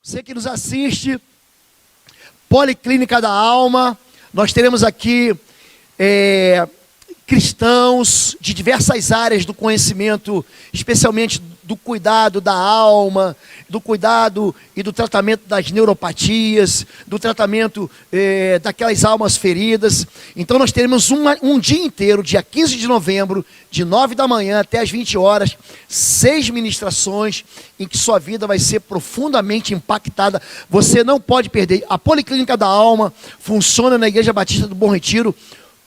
Você que nos assiste, Policlínica da Alma, nós teremos aqui cristãos de diversas áreas do conhecimento, especialmente do cuidado da alma, do cuidado e do tratamento das neuropatias, do tratamento daquelas almas feridas. Então nós teremos um dia inteiro, dia 15 de novembro, de 9 da manhã até as 20 horas, 6 ministrações em que sua vida vai ser profundamente impactada. Você não pode perder. A Policlínica da Alma funciona na Igreja Batista do Bom Retiro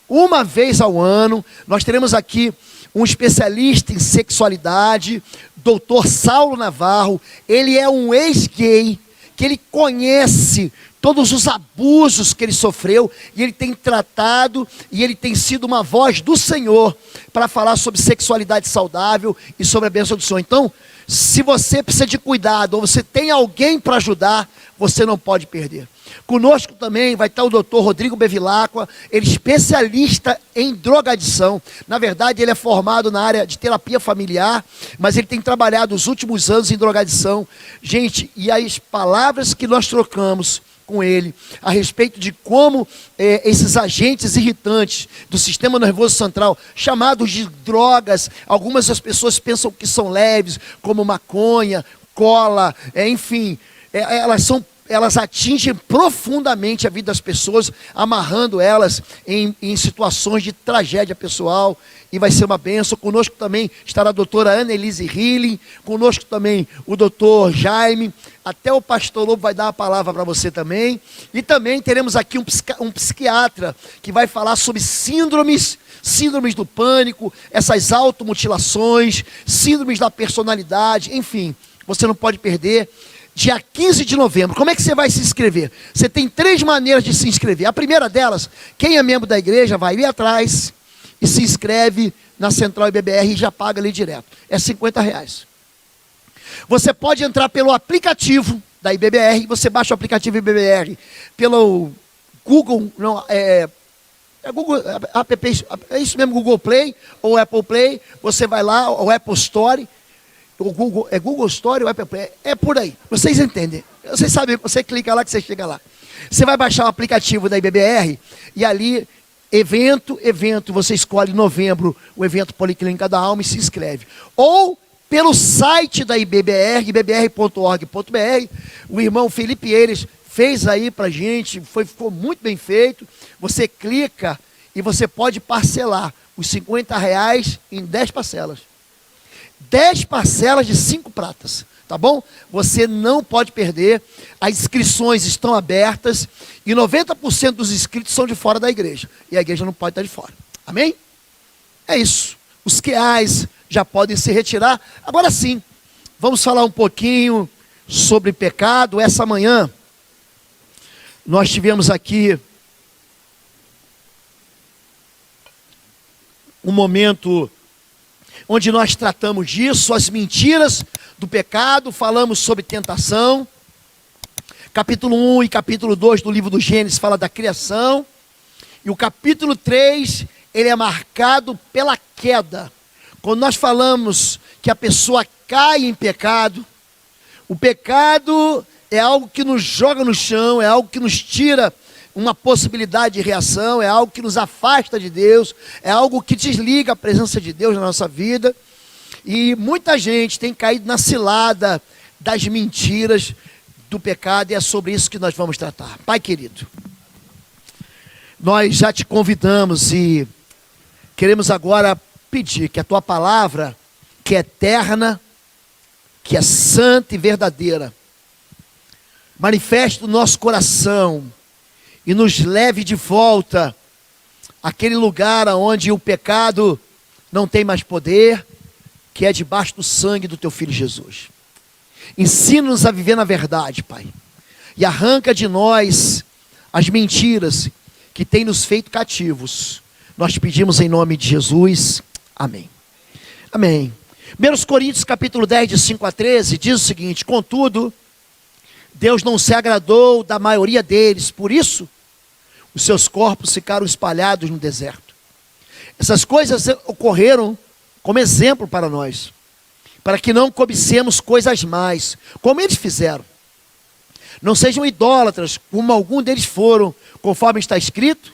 uma vez ao ano. Nós teremos aqui um especialista em sexualidade, Dr. Saulo Navarro. Ele é um ex-gay, que ele conhece todos os abusos que ele sofreu, e ele tem tratado, e ele tem sido uma voz do Senhor, para falar sobre sexualidade saudável, e sobre a bênção do Senhor. Então, se você precisa de cuidado, ou você tem alguém para ajudar, você não pode perder. Conosco também vai estar o Dr. Rodrigo Bevilacqua, ele é especialista em drogadição. Na verdade, ele é formado na área de terapia familiar, mas ele tem trabalhado os últimos anos em drogadição. Gente, e as palavras que nós trocamos com ele, a respeito de como esses agentes irritantes do sistema nervoso central, chamados de drogas, algumas das pessoas pensam que são leves, como maconha, cola, enfim, elas atingem profundamente a vida das pessoas, amarrando elas em situações de tragédia pessoal, e vai ser uma bênção. Conosco também estará a doutora Annelise Hilling, conosco também o doutor Jaime, até o pastor Lobo vai dar a palavra para você também, e também teremos aqui um psiquiatra, que vai falar sobre síndromes do pânico, essas automutilações, síndromes da personalidade, enfim, você não pode perder. Dia 15 de novembro, como é que você vai se inscrever? Você tem 3 maneiras de se inscrever. A primeira delas, quem é membro da igreja vai ali atrás e se inscreve na Central IBBR e já paga ali direto. É R$50. Você pode entrar pelo aplicativo da IBBR, você baixa o aplicativo IBBR pelo Google, Google App, é isso mesmo, Google Play ou Apple Play, você vai lá, o Apple Store, o Google, Google Store ou Apple Play, é por aí, vocês entendem, vocês sabem, você clica lá que você chega lá. Você vai baixar o aplicativo da IBBR e ali, evento, você escolhe novembro, o evento Policlínica da Alma e se inscreve. Ou pelo site da IBBR, ibbr.org.br, o irmão Felipe Eires fez aí pra gente, ficou muito bem feito. Você clica e você pode parcelar os R$50 em 10 parcelas. 10 parcelas de 5 pratas, tá bom? Você não pode perder, as inscrições estão abertas e 90% dos inscritos são de fora da igreja, e a igreja não pode estar de fora, amém? É isso, os QAs já podem se retirar. Agora sim, vamos falar um pouquinho sobre pecado. Essa manhã, nós tivemos aqui um momento onde nós tratamos disso, as mentiras do pecado, falamos sobre tentação. Capítulo 1 e capítulo 2 do livro do Gênesis fala da criação, e o capítulo 3, ele é marcado pela queda. Quando nós falamos que a pessoa cai em pecado, o pecado é algo que nos joga no chão, é algo que nos tira uma possibilidade de reação, é algo que nos afasta de Deus, é algo que desliga a presença de Deus na nossa vida. E muita gente tem caído na cilada das mentiras do pecado, e é sobre isso que nós vamos tratar. Pai querido, nós já te convidamos e queremos agora pedir que a tua palavra, que é eterna, que é santa e verdadeira, manifeste no nosso coração e nos leve de volta àquele lugar onde o pecado não tem mais poder, que é debaixo do sangue do teu Filho Jesus. Ensina-nos a viver na verdade, Pai, e arranca de nós as mentiras que têm nos feito cativos. Nós te pedimos em nome de Jesus, amém. Amém. 1 Coríntios capítulo 10, de 5 a 13, diz o seguinte: contudo, Deus não se agradou da maioria deles, por isso os seus corpos ficaram espalhados no deserto. Essas coisas ocorreram como exemplo para nós, para que não cobicemos coisas mais, como eles fizeram. Não sejam idólatras, como alguns deles foram, conforme está escrito.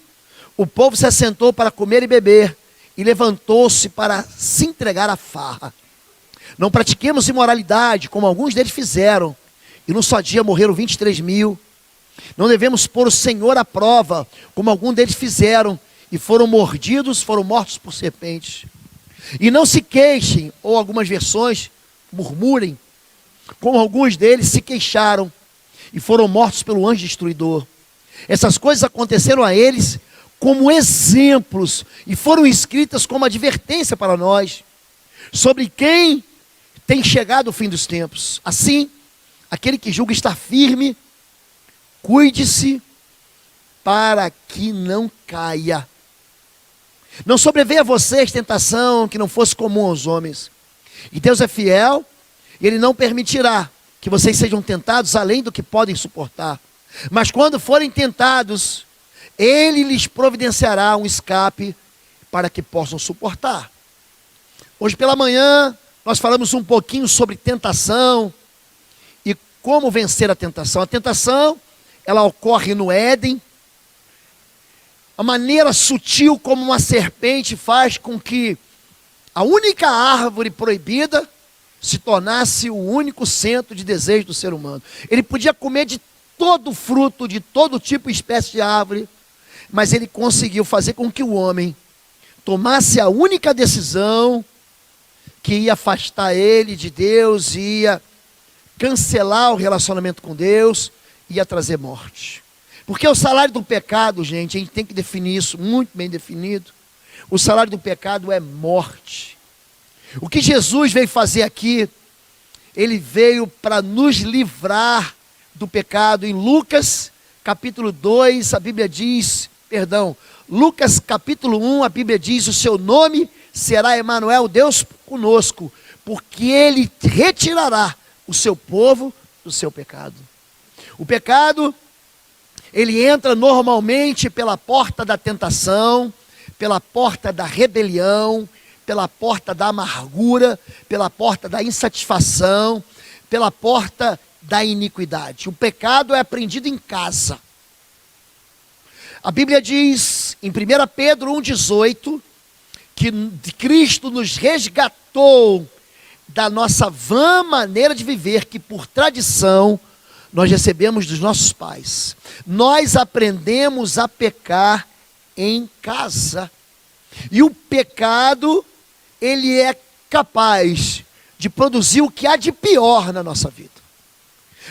O povo se assentou para comer e beber, e levantou-se para se entregar à farra. Não pratiquemos imoralidade, como alguns deles fizeram, e num só dia morreram 23.000. Não devemos pôr o Senhor à prova, como alguns deles fizeram, e foram mortos por serpentes. E não se queixem, ou algumas versões, murmurem, como alguns deles se queixaram, e foram mortos pelo anjo destruidor. Essas coisas aconteceram a eles como exemplos, e foram escritas como advertência para nós, sobre quem tem chegado o fim dos tempos. Assim, aquele que julga estar firme, cuide-se para que não caia. Não sobreveia a vocês tentação que não fosse comum aos homens. E Deus é fiel, e Ele não permitirá que vocês sejam tentados além do que podem suportar. Mas quando forem tentados, Ele lhes providenciará um escape para que possam suportar. Hoje pela manhã, nós falamos um pouquinho sobre tentação e como vencer a tentação. A tentação, ela ocorre no Éden. A maneira sutil como uma serpente faz com que a única árvore proibida se tornasse o único centro de desejo do ser humano. Ele podia comer de todo fruto, de todo tipo e espécie de árvore, mas ele conseguiu fazer com que o homem tomasse a única decisão que ia afastar ele de Deus, ia cancelar o relacionamento com Deus, ia trazer morte. Porque o salário do pecado, gente, a gente tem que definir isso muito bem definido. O salário do pecado é morte. O que Jesus veio fazer aqui, Ele veio para nos livrar do pecado. Em Lucas capítulo 2, a Bíblia diz, Lucas capítulo 1, a Bíblia diz: o seu nome será Emanuel, Deus conosco, porque Ele retirará o seu povo do seu pecado. O pecado, ele entra normalmente pela porta da tentação, pela porta da rebelião, pela porta da amargura, pela porta da insatisfação, pela porta da iniquidade. O pecado é aprendido em casa. A Bíblia diz, em 1 Pedro 1,18, que Cristo nos resgatou da nossa vã maneira de viver, que por tradição nós recebemos dos nossos pais. Nós aprendemos a pecar em casa. E o pecado, ele é capaz de produzir o que há de pior na nossa vida.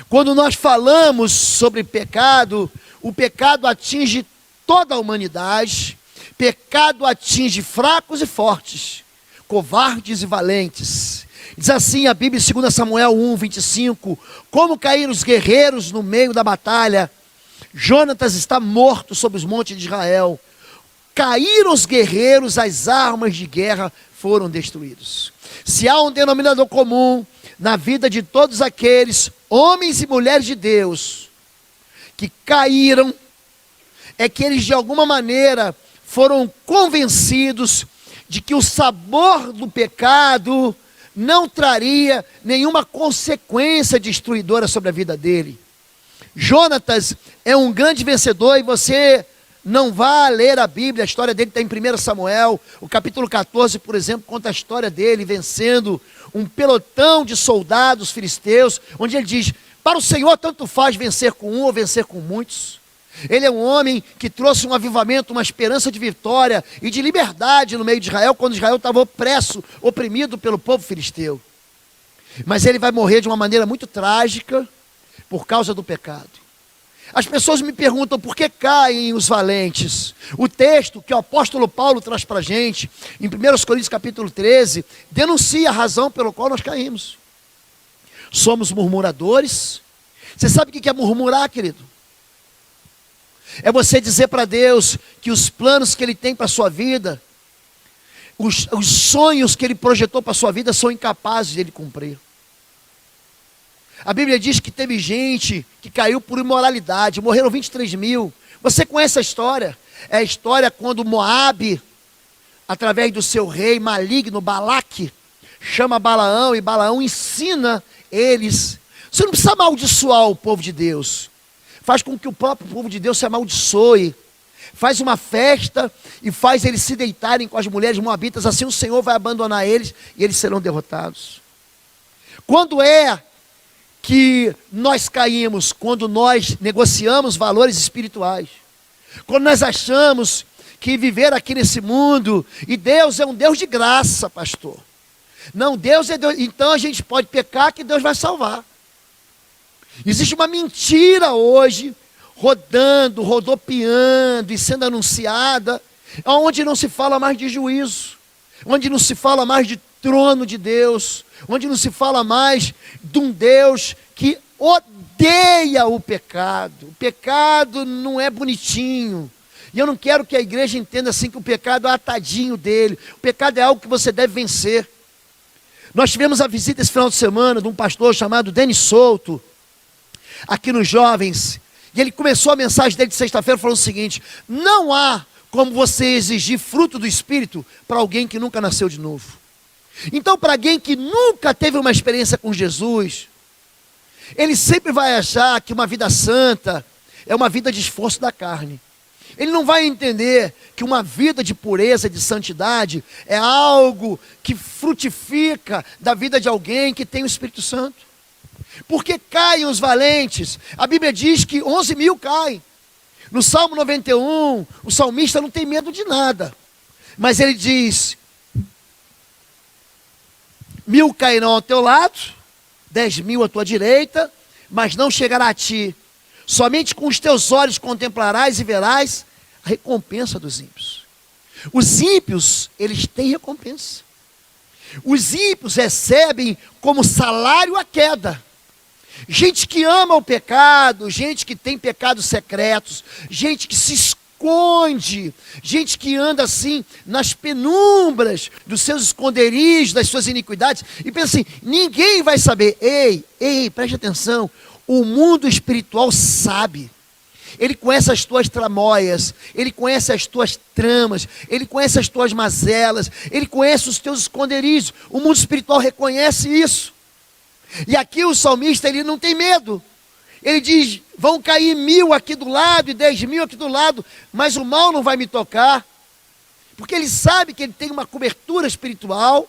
Quando nós falamos sobre pecado, o pecado atinge toda a humanidade. Pecado atinge fracos e fortes, covardes e valentes. Diz assim a Bíblia, 2 Samuel 1:25, como caíram os guerreiros no meio da batalha. Jonatas está morto sobre os montes de Israel. Caíram os guerreiros, as armas de guerra foram destruídas. Se há um denominador comum na vida de todos aqueles homens e mulheres de Deus que caíram, é que eles de alguma maneira foram convencidos de que o sabor do pecado não traria nenhuma consequência destruidora sobre a vida dele. Jonatas é um grande vencedor, e você não vá ler a Bíblia, a história dele está em 1 Samuel, o capítulo 14, por exemplo, conta a história dele vencendo um pelotão de soldados filisteus, onde ele diz: para o Senhor tanto faz vencer com um ou vencer com muitos. Ele é um homem que trouxe um avivamento, uma esperança de vitória e de liberdade no meio de Israel, quando Israel estava opresso, oprimido pelo povo filisteu. Mas ele vai morrer de uma maneira muito trágica por causa do pecado. As pessoas me perguntam por que caem os valentes. O texto que o apóstolo Paulo traz para a gente, em 1 Coríntios capítulo 13, denuncia a razão pela qual nós caímos. Somos murmuradores. Você sabe o que é murmurar, querido? É você dizer para Deus que os planos que Ele tem para a sua vida, os sonhos que Ele projetou para a sua vida são incapazes de Ele cumprir. A Bíblia diz que teve gente que caiu por imoralidade, morreram 23.000. Você conhece a história? É a história quando Moabe, através do seu rei maligno Balaque, chama Balaão, e Balaão ensina eles Você não precisa amaldiçoar o povo de Deus. Faz com que o próprio povo de Deus se amaldiçoe. Faz uma festa e faz eles se deitarem com as mulheres moabitas. Assim o Senhor vai abandonar eles e eles serão derrotados. Quando é que nós caímos? Quando nós negociamos valores espirituais. Quando nós achamos que viver aqui nesse mundo, e Deus é um Deus de graça, pastor. Não, Deus é Deus, então a gente pode pecar que Deus vai salvar. Existe uma mentira hoje, rodando, rodopiando e sendo anunciada, onde não se fala mais de juízo, onde não se fala mais de trono de Deus, onde não se fala mais de um Deus que odeia o pecado. O pecado não é bonitinho. E eu não quero que a igreja entenda assim que o pecado é atadinho dele. O pecado é algo que você deve vencer. Nós tivemos a visita esse final de semana de um pastor chamado Denis Souto, aqui nos jovens, e ele começou a mensagem dele de sexta-feira falando o seguinte: não há como você exigir fruto do Espírito para alguém que nunca nasceu de novo. Então, para alguém que nunca teve uma experiência com Jesus, ele sempre vai achar que uma vida santa é uma vida de esforço da carne. Ele não vai entender que uma vida de pureza, de santidade, é algo que frutifica da vida de alguém que tem o Espírito Santo. Porque caem os valentes. A Bíblia diz que 11.000 caem. No Salmo 91, o salmista não tem medo de nada. Mas ele diz: 1.000 cairão ao teu lado, 10.000 à tua direita, mas não chegará a ti. Somente com os teus olhos contemplarás e verás a recompensa dos ímpios. Os ímpios, eles têm recompensa. Os ímpios recebem como salário a queda. Gente que ama o pecado, gente que tem pecados secretos, gente que se esconde, gente que anda assim nas penumbras dos seus esconderijos, das suas iniquidades, e pensa assim: ninguém vai saber. Ei, preste atenção, o mundo espiritual sabe. Ele conhece as tuas tramóias, ele conhece as tuas tramas, ele conhece as tuas mazelas, ele conhece os teus esconderijos. O mundo espiritual reconhece isso. E aqui o salmista, ele não tem medo. Ele diz: vão cair 1.000 aqui do lado e 10.000 aqui do lado, mas o mal não vai me tocar. Porque ele sabe que ele tem uma cobertura espiritual,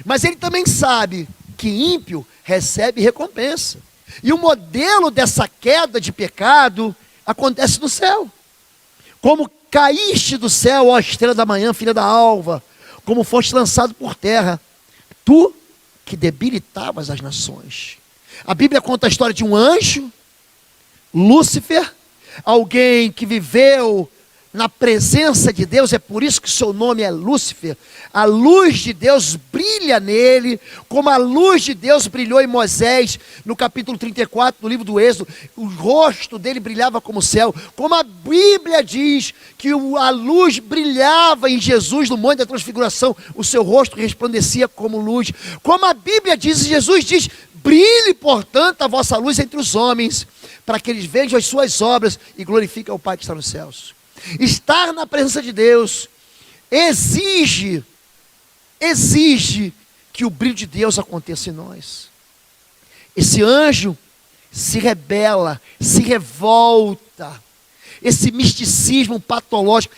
mas ele também sabe que ímpio recebe recompensa. E o modelo dessa queda de pecado acontece no céu. Como caíste do céu, ó estrela da manhã, filha da alva, como foste lançado por terra, tu que debilitavas as nações. A Bíblia conta a história de um anjo, Lúcifer, alguém que viveu na presença de Deus, é por isso que seu nome é Lúcifer. A luz de Deus brilha nele, como a luz de Deus brilhou em Moisés, no capítulo 34 do livro do Êxodo. O rosto dele brilhava como o céu, como a Bíblia diz que a luz brilhava em Jesus no Monte da Transfiguração, o seu rosto resplandecia como luz. Como a Bíblia diz, Jesus diz: brilhe, portanto, a vossa luz entre os homens, para que eles vejam as suas obras e glorifiquem o Pai que está nos céus. Estar na presença de Deus exige que o brilho de Deus aconteça em nós. Esse anjo se rebela, se revolta, esse misticismo patológico,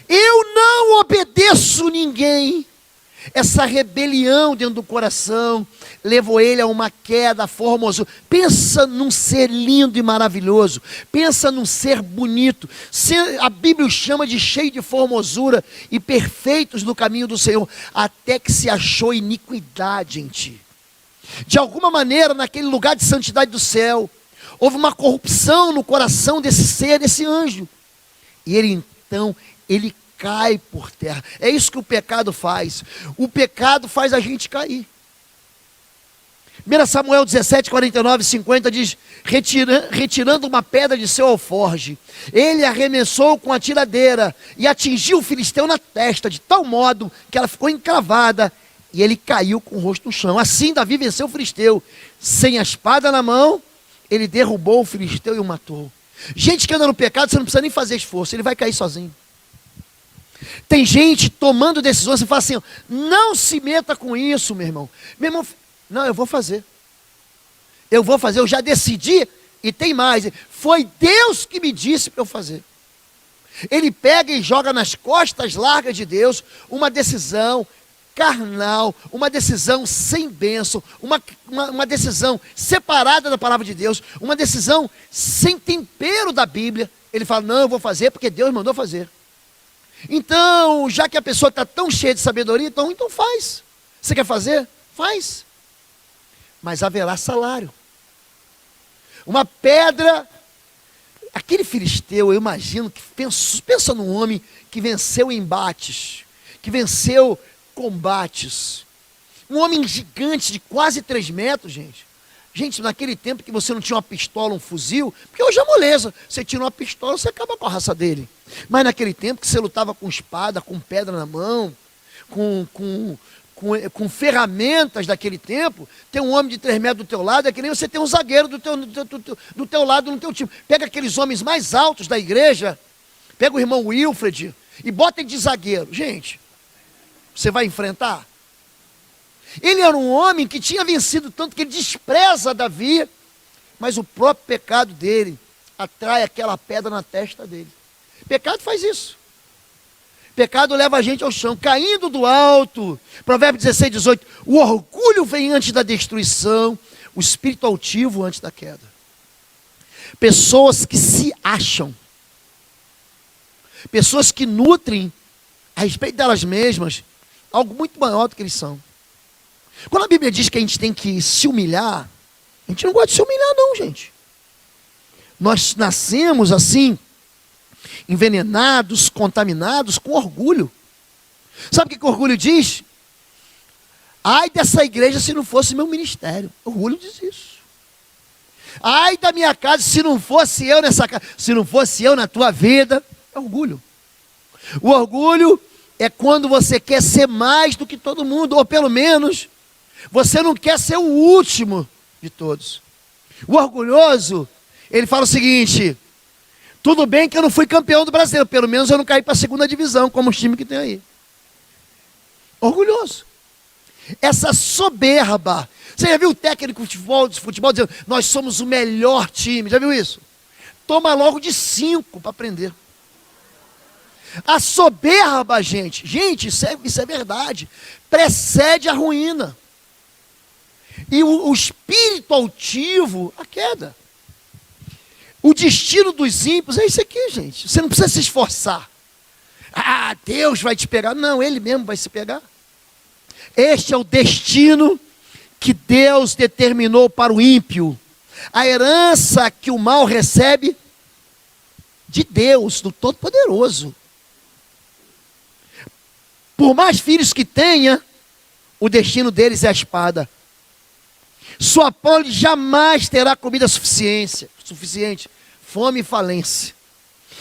eu não obedeço ninguém, essa rebelião dentro do coração levou ele a uma queda, formosura. Pensa num ser lindo e maravilhoso, pensa num ser bonito, a Bíblia o chama de cheio de formosura e perfeitos no caminho do Senhor, até que se achou iniquidade em ti. De alguma maneira, naquele lugar de santidade do céu, houve uma corrupção no coração desse ser, desse anjo, e ele cai por terra. É isso que o pecado faz. O pecado faz a gente cair. 1 Samuel 17, 49 e 50 diz: retirando uma pedra de seu alforje, ele arremessou com a tiradeira e atingiu o filisteu na testa, de tal modo que ela ficou encravada e ele caiu com o rosto no chão. Assim Davi venceu o filisteu. Sem a espada na mão, ele derrubou o filisteu e o matou. Gente que anda no pecado, você não precisa nem fazer esforço, ele vai cair sozinho. Tem gente tomando decisões e fala assim: não se meta com isso, meu irmão. Meu irmão, não, eu vou fazer. eu vou fazer, eu já decidi, e tem mais, foi Deus que me disse para eu fazer. Ele pega e joga nas costas largas de Deus uma decisão carnal, uma decisão sem bênção, uma decisão separada da palavra de Deus, uma decisão sem tempero da Bíblia. Ele fala, não, eu vou fazer porque Deus mandou fazer. Então, já que a pessoa está tão cheia de sabedoria, então faz. Você quer fazer? Faz. Mas haverá salário. Uma pedra, aquele filisteu, eu imagino, que pensa num homem que venceu embates, que venceu combates. Um homem gigante de quase 3 metros, gente. Gente, naquele tempo que você não tinha uma pistola, um fuzil, porque hoje é moleza, você tira uma pistola, você acaba com a raça dele. Mas naquele tempo que você lutava com espada, com pedra na mão, com ferramentas daquele tempo, tem um homem de 3 metros do teu lado, é que nem você tem um zagueiro do teu lado, no teu time. Pega aqueles homens mais altos da igreja, pega o irmão Wilfred e bota ele de zagueiro. Gente, você vai enfrentar? Ele era um homem que tinha vencido tanto que ele despreza Davi, mas o próprio pecado dele atrai aquela pedra na testa dele. Pecado faz isso. Pecado leva a gente ao chão, caindo do alto. Provérbios 16, 18. O orgulho vem antes da destruição, o espírito altivo antes da queda. Pessoas que se acham, pessoas que nutrem a respeito delas mesmas algo muito maior do que eles são. Quando a Bíblia diz que a gente tem que se humilhar, a gente não gosta de se humilhar não, gente. Nós nascemos assim, envenenados, contaminados com orgulho. Sabe o que o orgulho diz? Ai dessa igreja se não fosse meu ministério. Orgulho diz isso. Ai da minha casa se não fosse eu nessa casa, se não fosse eu na tua vida. É orgulho. O orgulho é quando você quer ser mais do que todo mundo, ou pelo menos você não quer ser o último de todos. O orgulhoso, ele fala o seguinte: tudo bem que eu não fui campeão do Brasileiro, pelo menos eu não caí para a 2ª divisão, como os times que tem aí. Orgulhoso. Essa soberba. Você já viu o técnico de futebol dizendo, nós somos o melhor time, já viu isso? Toma logo de 5 para aprender. A soberba, gente, isso é verdade, precede a ruína. E o espírito altivo, a queda. O destino dos ímpios é isso aqui, gente. Você não precisa se esforçar. Ah, Deus vai te pegar. Não, Ele mesmo vai se pegar. Este é o destino que Deus determinou para o ímpio. A herança que o mal recebe de Deus, do Todo-Poderoso. Por mais filhos que tenha, o destino deles é a espada. Sua prole jamais terá comida suficiente, fome e falência.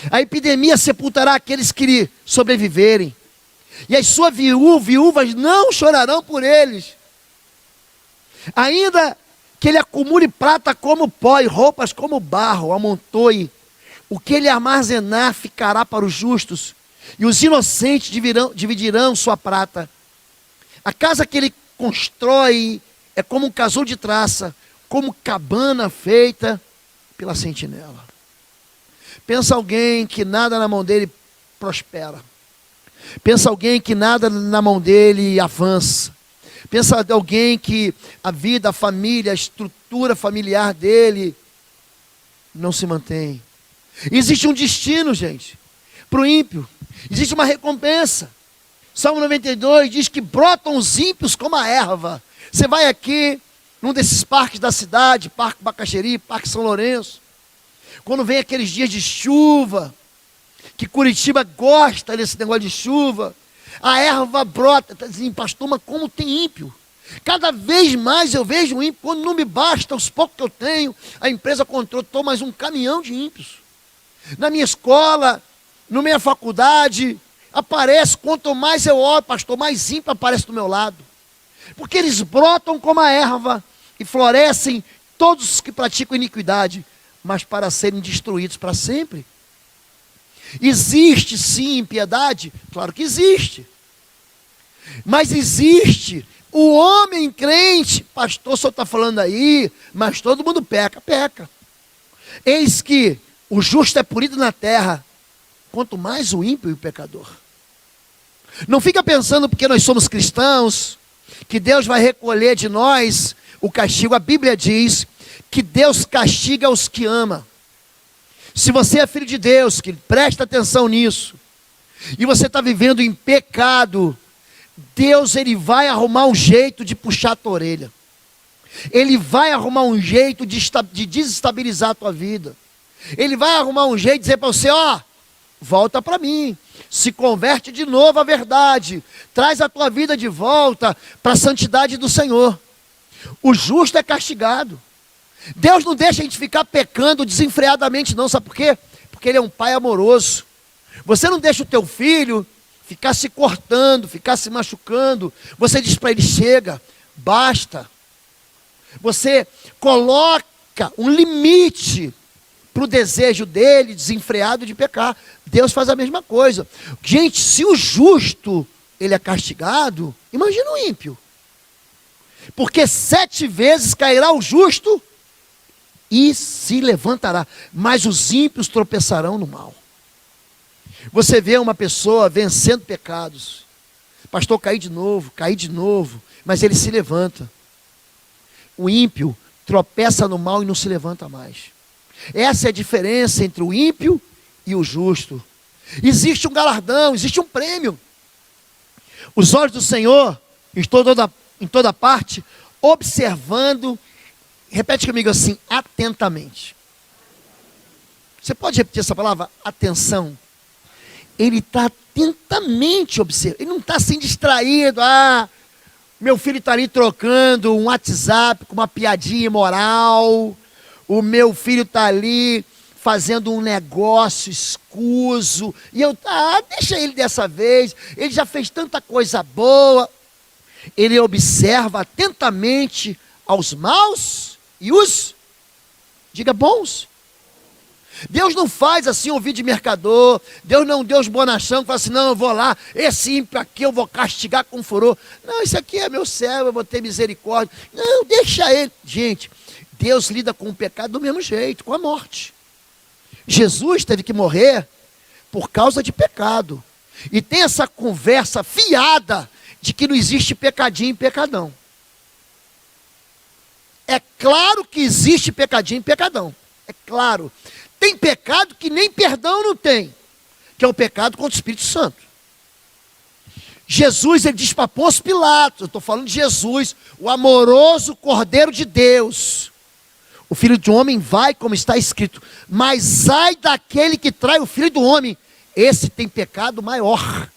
A epidemia sepultará aqueles que lhe sobreviverem, e as suas viúvas não chorarão por eles. Ainda que ele acumule prata como pó e roupas como barro, amontoe, o que ele armazenar ficará para os justos, e os inocentes dividirão sua prata. A casa que ele constrói é como um casulo de traça, como cabana feita pela sentinela. Pensa alguém que nada na mão dele prospera. Pensa alguém que nada na mão dele avança. Pensa alguém que a vida, a família, a estrutura familiar dele não se mantém. Existe um destino, gente, para o ímpio. Existe uma recompensa. Salmo 92 diz que brotam os ímpios como a erva. Você vai aqui, num desses parques da cidade, Parque Bacaxeri, Parque São Lourenço, quando vem aqueles dias de chuva, que Curitiba gosta desse negócio de chuva, a erva brota. Está dizendo, pastor, mas como tem ímpio? Cada vez mais eu vejo ímpio, quando não me basta os poucos que eu tenho, a empresa contratou mais um caminhão de ímpios. Na minha escola, na minha faculdade, aparece, quanto mais eu olho, pastor, mais ímpio aparece do meu lado. Porque eles brotam como a erva e florescem todos os que praticam iniquidade, mas para serem destruídos para sempre. Existe sim impiedade? Claro que existe. Mas existe O homem crente, pastor, o senhor está falando aí, mas todo mundo peca, peca. Eis que o justo é punido na terra, quanto mais o ímpio e o pecador. Não fica pensando porque nós somos cristãos, que Deus vai recolher de nós o castigo. A Bíblia diz que Deus castiga os que ama. Se você é filho de Deus, que presta atenção nisso, e você está vivendo em pecado, Deus, Ele vai arrumar um jeito de puxar a tua orelha. Ele vai arrumar um jeito de desestabilizar a tua vida. Ele vai arrumar um jeito de dizer para você, ó, volta para mim, se converte de novo à verdade, traz a tua vida de volta para a santidade do Senhor. O justo é castigado. Deus não deixa a gente ficar pecando desenfreadamente não, sabe por quê? Porque Ele é um pai amoroso. Você não deixa o teu filho ficar se cortando, ficar se machucando. Você diz para ele, chega, basta. Você coloca um limite para o desejo dele, desenfreado de pecar. Deus faz a mesma coisa. Gente, se o justo, ele é castigado, imagina o ímpio. Porque 7 vezes cairá o justo e se levantará, mas os ímpios tropeçarão no mal. Você vê uma pessoa vencendo pecados. Pastor, caí de novo, mas ele se levanta. O ímpio tropeça no mal e não se levanta mais. Essa é a diferença entre o ímpio e o justo. Existe um galardão, existe um prêmio. Os olhos do Senhor em toda parte, observando, repete comigo assim, atentamente. Você pode repetir essa palavra? Atenção. Ele está atentamente observando, ele não está assim distraído, meu filho está ali trocando um WhatsApp com uma piadinha imoral, o meu filho está ali fazendo um negócio escuso, e eu, deixa ele dessa vez, ele já fez tanta coisa boa. Ele observa atentamente aos maus e os, diga, bons. Deus não faz assim ouvido de mercador. Deus não é um Deus bonachão que fala assim, não, eu vou lá, esse ímpio aqui eu vou castigar com furor. Não, esse aqui é meu servo, eu vou ter misericórdia. Não, deixa ele. Gente, Deus lida com o pecado do mesmo jeito, com a morte. Jesus teve que morrer por causa de pecado. E tem essa conversa fiada de que não existe pecadinho e pecadão. É claro que existe pecadinho e pecadão. É claro. Tem pecado que nem perdão não tem, que é o pecado contra o Espírito Santo. Jesus, ele diz para Pôncio Pilatos, eu estou falando de Jesus, o amoroso Cordeiro de Deus. O Filho do Homem vai, como está escrito, mas ai daquele que trai o Filho do Homem, esse tem pecado maior.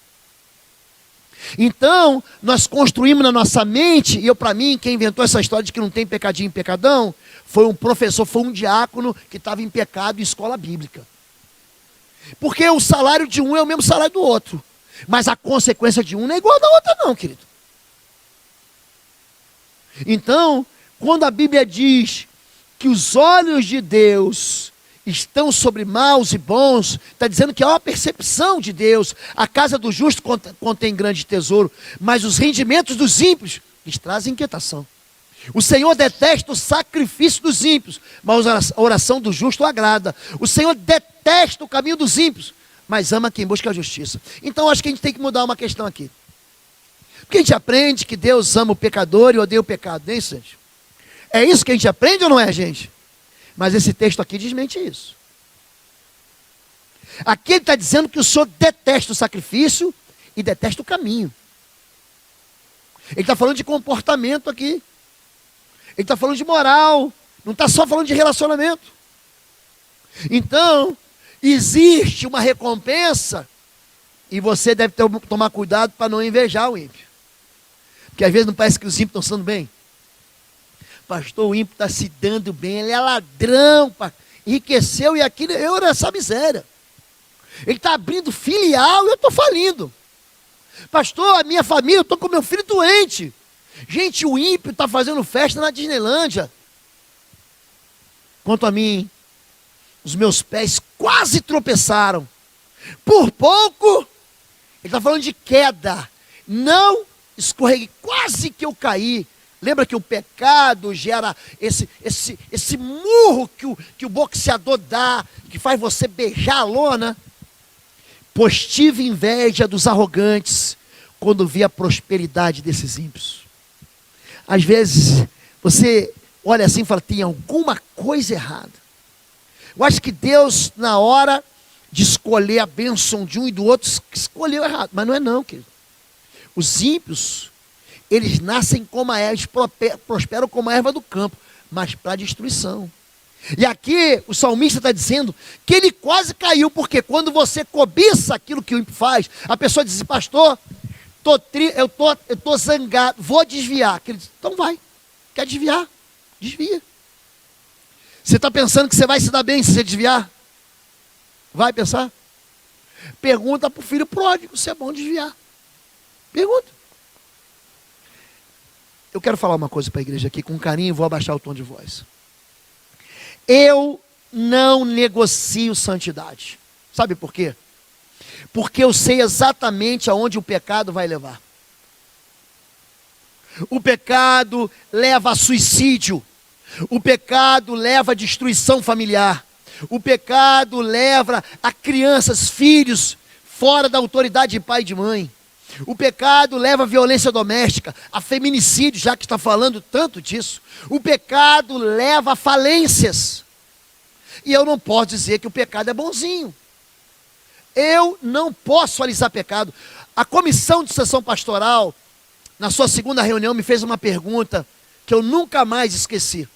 Então, nós construímos na nossa mente, e para mim, quem inventou essa história de que não tem pecadinho e pecadão, foi um professor, foi um diácono que estava em pecado em escola bíblica. Porque o salário de um é o mesmo salário do outro, mas a consequência de um não é igual a da outra não, querido. Então, quando a Bíblia diz que os olhos de Deus estão sobre maus e bons, está dizendo que há uma percepção de Deus. A casa do justo contém grande tesouro, mas os rendimentos dos ímpios lhes trazem inquietação. O Senhor detesta o sacrifício dos ímpios, mas a oração do justo o agrada. O Senhor detesta o caminho dos ímpios, mas ama quem busca a justiça. Então acho que a gente tem que mudar uma questão aqui. Porque a gente aprende que Deus ama o pecador e odeia o pecado, não é isso, gente? É isso que a gente aprende ou não é, gente? Mas esse texto aqui desmente isso. Aqui ele está dizendo que o Senhor detesta o sacrifício e detesta o caminho. Ele está falando de comportamento aqui. Ele está falando de moral. Não está só falando de relacionamento. Então, existe uma recompensa e você deve tomar cuidado para não invejar o ímpio. Porque às vezes não parece que os ímpios estão se dando bem. Pastor, o ímpio está se dando bem, ele é ladrão, enriqueceu e aquilo, eu nessa miséria. Ele está abrindo filial e eu estou falindo. Pastor, a minha família, eu estou com meu filho doente. Gente, o ímpio está fazendo festa na Disneylândia. Quanto a mim, os meus pés quase tropeçaram. Por pouco, ele está falando de queda, não escorreguei, quase que eu caí. Lembra que o pecado gera esse murro que o boxeador dá, que faz você beijar a lona? Pois tive inveja dos arrogantes quando vi a prosperidade desses ímpios. Às vezes, você olha assim e fala, tem alguma coisa errada. Eu acho que Deus, na hora de escolher a bênção de um e do outro, escolheu errado. Mas não é não, querido. Os ímpios, eles nascem como a erva, eles prosperam como a erva do campo, mas para destruição. E aqui o salmista está dizendo que ele quase caiu, porque quando você cobiça aquilo que o ímpio faz, a pessoa diz, pastor, eu tô zangado, vou desviar. Ele diz, então vai, quer desviar? Desvia. Você está pensando que você vai se dar bem se você desviar? Vai pensar? Pergunta para o filho pródigo se é bom desviar. Pergunta. Eu quero falar uma coisa para a igreja aqui com carinho, vou abaixar o tom de voz. Eu não negocio santidade. Sabe por quê? Porque eu sei exatamente aonde o pecado vai levar. O pecado leva a suicídio. O pecado leva a destruição familiar. O pecado leva a crianças, filhos, fora da autoridade de pai e de mãe. O pecado leva a violência doméstica, a feminicídio, já que está falando tanto disso. O pecado leva a falências. E eu não posso dizer que o pecado é bonzinho. Eu não posso alisar pecado. A comissão de sessão pastoral, na sua segunda reunião, me fez uma pergunta que eu nunca mais esqueci.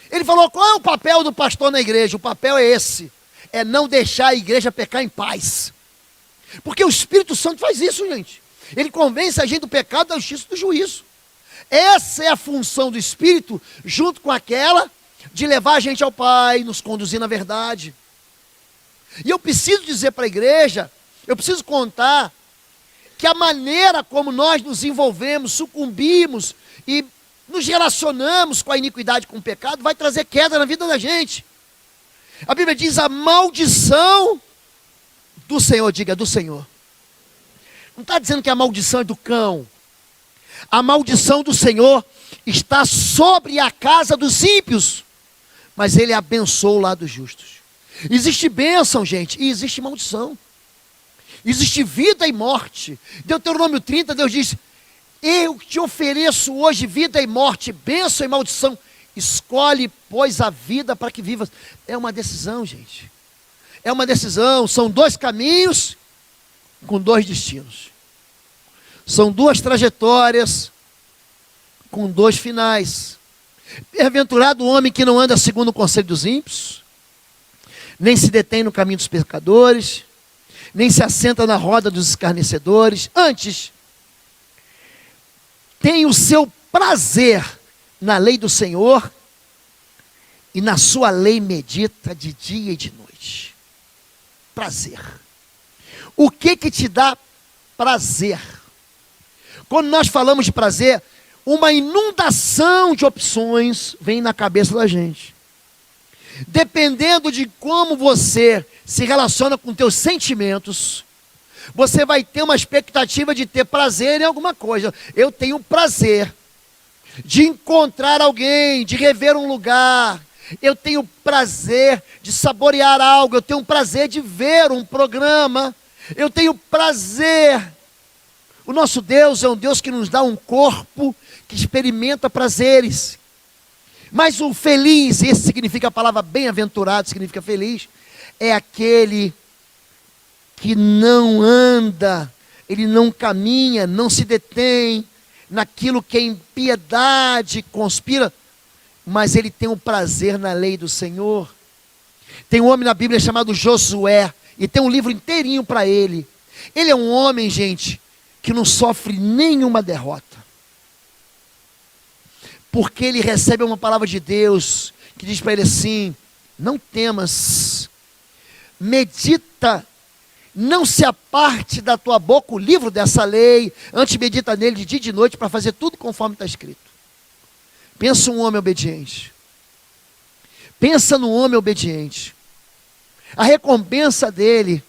Ele falou, qual é o papel do pastor na igreja? O papel é esse, é não deixar a igreja pecar em paz. Porque o Espírito Santo faz isso, gente. Ele convence a gente do pecado, da justiça e do juízo. Essa é a função do Espírito, junto com aquela de levar a gente ao Pai, nos conduzir na verdade. E eu preciso dizer para a igreja, eu preciso contar, que a maneira como nós nos envolvemos, sucumbimos e nos relacionamos com a iniquidade, com o pecado, vai trazer queda na vida da gente. A Bíblia diz, a maldição do Senhor, diga, do Senhor. Não está dizendo que a maldição é do cão. A maldição do Senhor está sobre a casa dos ímpios, mas Ele abençoa o lado dos justos. Existe bênção, gente, e existe maldição. Existe vida e morte. Deuteronômio 30, Deus diz, eu te ofereço hoje vida e morte, bênção e maldição. Escolhe, pois, a vida para que vivas. É uma decisão, gente. É uma decisão, são dois caminhos com dois destinos. São duas trajetórias com dois finais. Bem-aventurado o homem que não anda segundo o conselho dos ímpios, nem se detém no caminho dos pecadores, nem se assenta na roda dos escarnecedores. Antes, tem o seu prazer na lei do Senhor, e na sua lei medita de dia e de noite. Prazer. O que te dá prazer? Quando nós falamos de prazer, uma inundação de opções vem na cabeça da gente. Dependendo de como você se relaciona com teus sentimentos, você vai ter uma expectativa de ter prazer em alguma coisa. Eu tenho prazer de encontrar alguém, de rever um lugar. Eu tenho prazer de saborear algo. Eu tenho prazer de ver um programa. Eu tenho prazer. O nosso Deus é um Deus que nos dá um corpo que experimenta prazeres. Mas o feliz, esse significa a palavra bem-aventurado, significa feliz, é aquele que não anda, ele não caminha, não se detém naquilo que é impiedade, conspira, mas ele tem um prazer na lei do Senhor. Tem um homem na Bíblia chamado Josué, e tem um livro inteirinho para ele. Ele é um homem, gente, que não sofre nenhuma derrota. Porque ele recebe uma palavra de Deus, que diz para ele assim, não temas, medita, não se aparte da tua boca o livro dessa lei, antes medita nele de dia e de noite, para fazer tudo conforme está escrito. Pensa um homem obediente. Pensa no homem obediente. A recompensa dele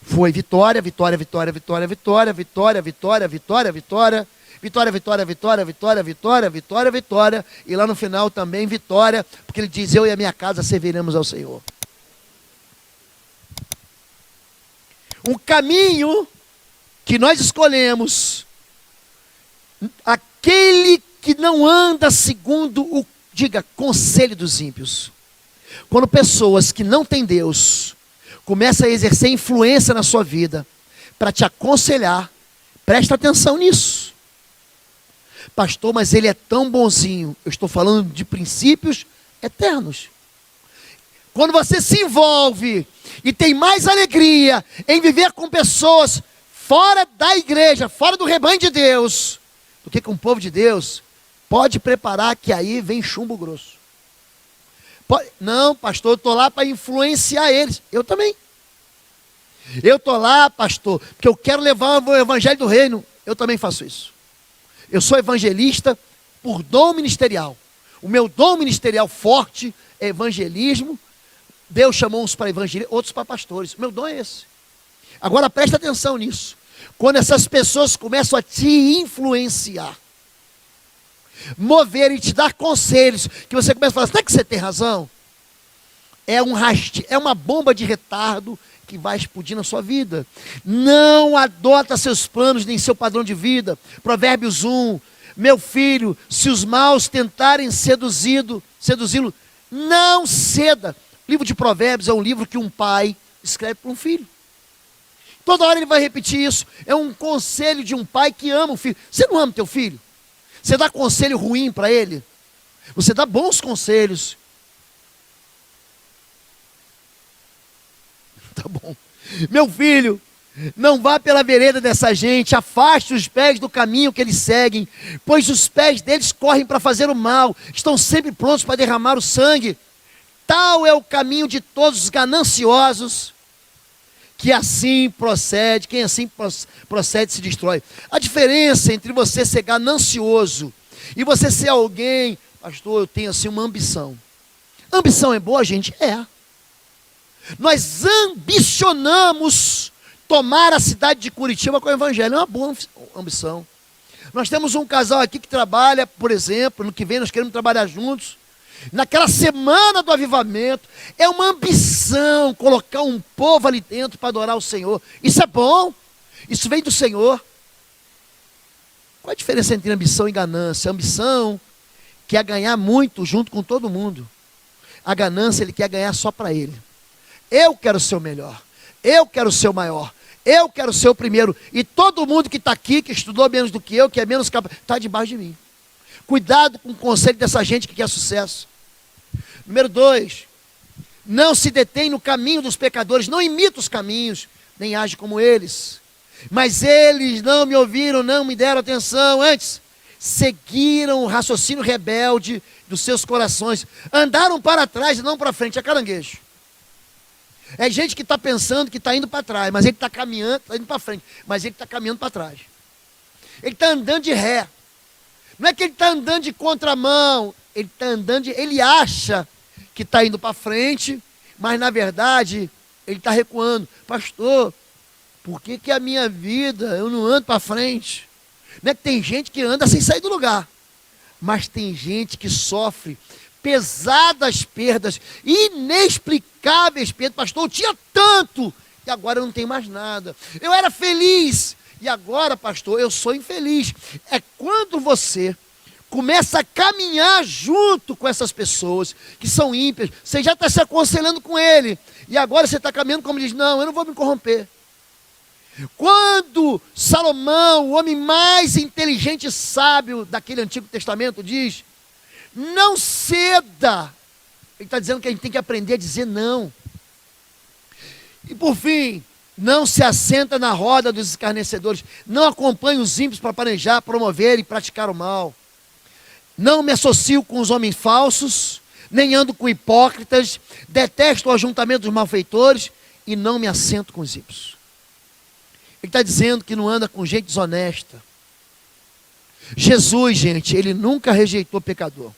Foi vitória, vitória, vitória, vitória, vitória, vitória, vitória, vitória, vitória, vitória, vitória, vitória, vitória, vitória, vitória, vitória, e lá no final também vitória, porque ele diz: eu e a minha casa serviremos ao Senhor. Um caminho que nós escolhemos, aquele que não anda segundo o, diga, conselho dos ímpios. Quando pessoas que não têm Deus começam a exercer influência na sua vida para te aconselhar, presta atenção nisso. Pastor, mas ele é tão bonzinho. Eu estou falando de princípios eternos. Quando você se envolve e tem mais alegria em viver com pessoas fora da igreja, fora do rebanho de Deus, do que com o povo de Deus, pode preparar que aí vem chumbo grosso. Não, pastor, eu estou lá para influenciar eles. Eu também. Eu estou lá, pastor, porque eu quero levar o evangelho do reino. Eu também faço isso. Eu sou evangelista por dom ministerial. O meu dom ministerial forte é evangelismo. Deus chamou uns para evangelismo, outros para pastores. O meu dom é esse. Agora presta atenção nisso. Quando essas pessoas começam a te influenciar, mover e te dar conselhos, que você começa a falar: será que você tem razão? É uma bomba de retardo que vai explodir na sua vida. Não adota seus planos nem seu padrão de vida. Provérbios 1: meu filho, se os maus tentarem seduzi-lo, não ceda. O livro de Provérbios é um livro que um pai escreve para um filho. Toda hora ele vai repetir isso. É um conselho de um pai que ama o filho. Você não ama teu filho? Você dá conselho ruim para ele? Você dá bons conselhos. Tá bom. Meu filho, não vá pela vereda dessa gente, afaste os pés do caminho que eles seguem, pois os pés deles correm para fazer o mal, estão sempre prontos para derramar o sangue. Tal é o caminho de todos os gananciosos, que assim procede, quem assim procede se destrói. A diferença entre você ser ganancioso e você ser alguém: pastor, eu tenho assim uma ambição. Ambição é boa, gente? É. Nós ambicionamos tomar a cidade de Curitiba com o evangelho. É uma boa ambição. Nós temos um casal aqui que trabalha, por exemplo, no que vem nós queremos trabalhar juntos. Naquela semana do avivamento, é uma ambição colocar um povo ali dentro para adorar o Senhor. Isso é bom, isso vem do Senhor. Qual a diferença entre ambição e ganância? A ambição quer ganhar muito junto com todo mundo. A ganância, ele quer ganhar só para ele. Eu quero ser o melhor, eu quero ser o maior, eu quero ser o primeiro. E todo mundo que está aqui, que estudou menos do que eu, que é menos capaz, está debaixo de mim. Cuidado com o conselho dessa gente que quer sucesso. Número 2, não se detém no caminho dos pecadores, não imita os caminhos, nem age como eles. Mas eles não me ouviram, não me deram atenção, antes seguiram o raciocínio rebelde dos seus corações, andaram para trás e não para frente. É caranguejo. É gente que está pensando que está indo para trás, mas ele está caminhando, está indo para frente, mas ele está caminhando para trás. Ele está andando de ré. Não é que ele está andando de contramão, ele está andando ele acha que está indo para frente, mas na verdade ele está recuando. Pastor, por que a minha vida eu não ando para frente? Não é que tem gente que anda sem sair do lugar, mas tem gente que sofre pesadas perdas, inexplicáveis perdas. Pastor, eu tinha tanto e agora eu não tenho mais nada. Eu era feliz e agora, pastor, eu sou infeliz. É quando você começa a caminhar junto com essas pessoas que são ímpias, você já está se aconselhando com ele, e agora você está caminhando como diz: não, eu não vou me corromper. Quando Salomão, o homem mais inteligente e sábio daquele Antigo Testamento, diz: não ceda, ele está dizendo que a gente tem que aprender a dizer não. E por fim, não se assenta na roda dos escarnecedores, não acompanhe os ímpios para planejar, promover e praticar o mal. Não me associo com os homens falsos, nem ando com hipócritas, detesto o ajuntamento dos malfeitores e não me assento com os ímpios. Ele está dizendo que não anda com gente desonesta. Jesus, gente, ele nunca rejeitou pecador.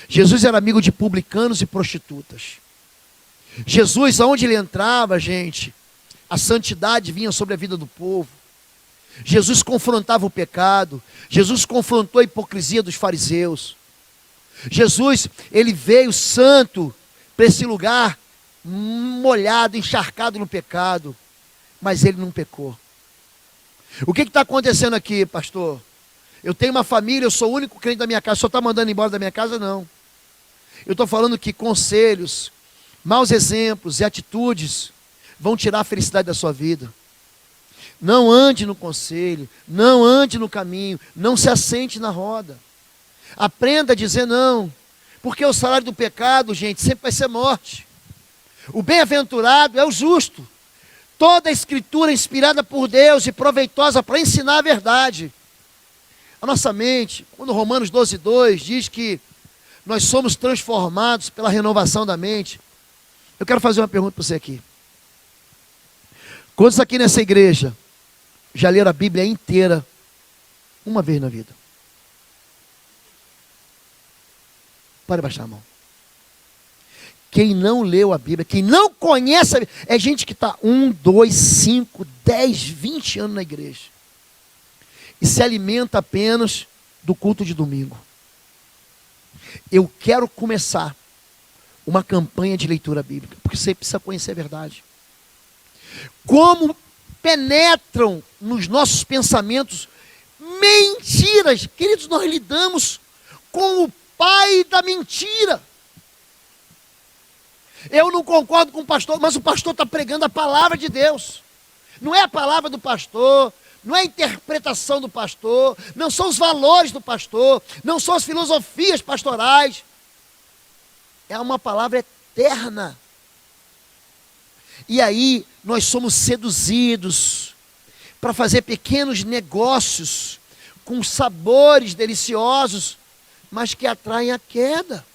Jesus era amigo de publicanos e prostitutas. Jesus, aonde ele entrava, gente, a santidade vinha sobre a vida do povo. Jesus confrontava o pecado. Jesus confrontou a hipocrisia dos fariseus. Jesus, ele veio santo para esse lugar molhado, encharcado no pecado, mas ele não pecou. O que está acontecendo aqui, pastor? Eu tenho uma família, eu sou o único crente da minha casa, só está mandando embora da minha casa? Não. Eu estou falando que conselhos, maus exemplos e atitudes vão tirar a felicidade da sua vida. Não ande no conselho, não ande no caminho, não se assente na roda. Aprenda a dizer não, porque o salário do pecado, gente, sempre vai ser morte. O bem-aventurado é o justo. Toda a escritura é inspirada por Deus e proveitosa para ensinar a verdade. A nossa mente, quando Romanos 12:2 diz que nós somos transformados pela renovação da mente, eu quero fazer uma pergunta para você aqui. Quantos aqui nessa igreja já leram a Bíblia inteira uma vez na vida? Pode baixar a mão. Quem não leu a Bíblia, quem não conhece a Bíblia, é gente que está 1, 2, 5, 10, 20 anos na igreja e se alimenta apenas do culto de domingo. Eu quero começar uma campanha de leitura bíblica, porque você precisa conhecer a verdade. Como penetram nos nossos pensamentos mentiras. Queridos, nós lidamos com o pai da mentira. Eu não concordo com o pastor, mas o pastor está pregando a palavra de Deus. Não é a palavra do pastor, não é a interpretação do pastor, não são os valores do pastor, não são as filosofias pastorais. É uma palavra eterna. E aí nós somos seduzidos para fazer pequenos negócios com sabores deliciosos, mas que atraem a queda.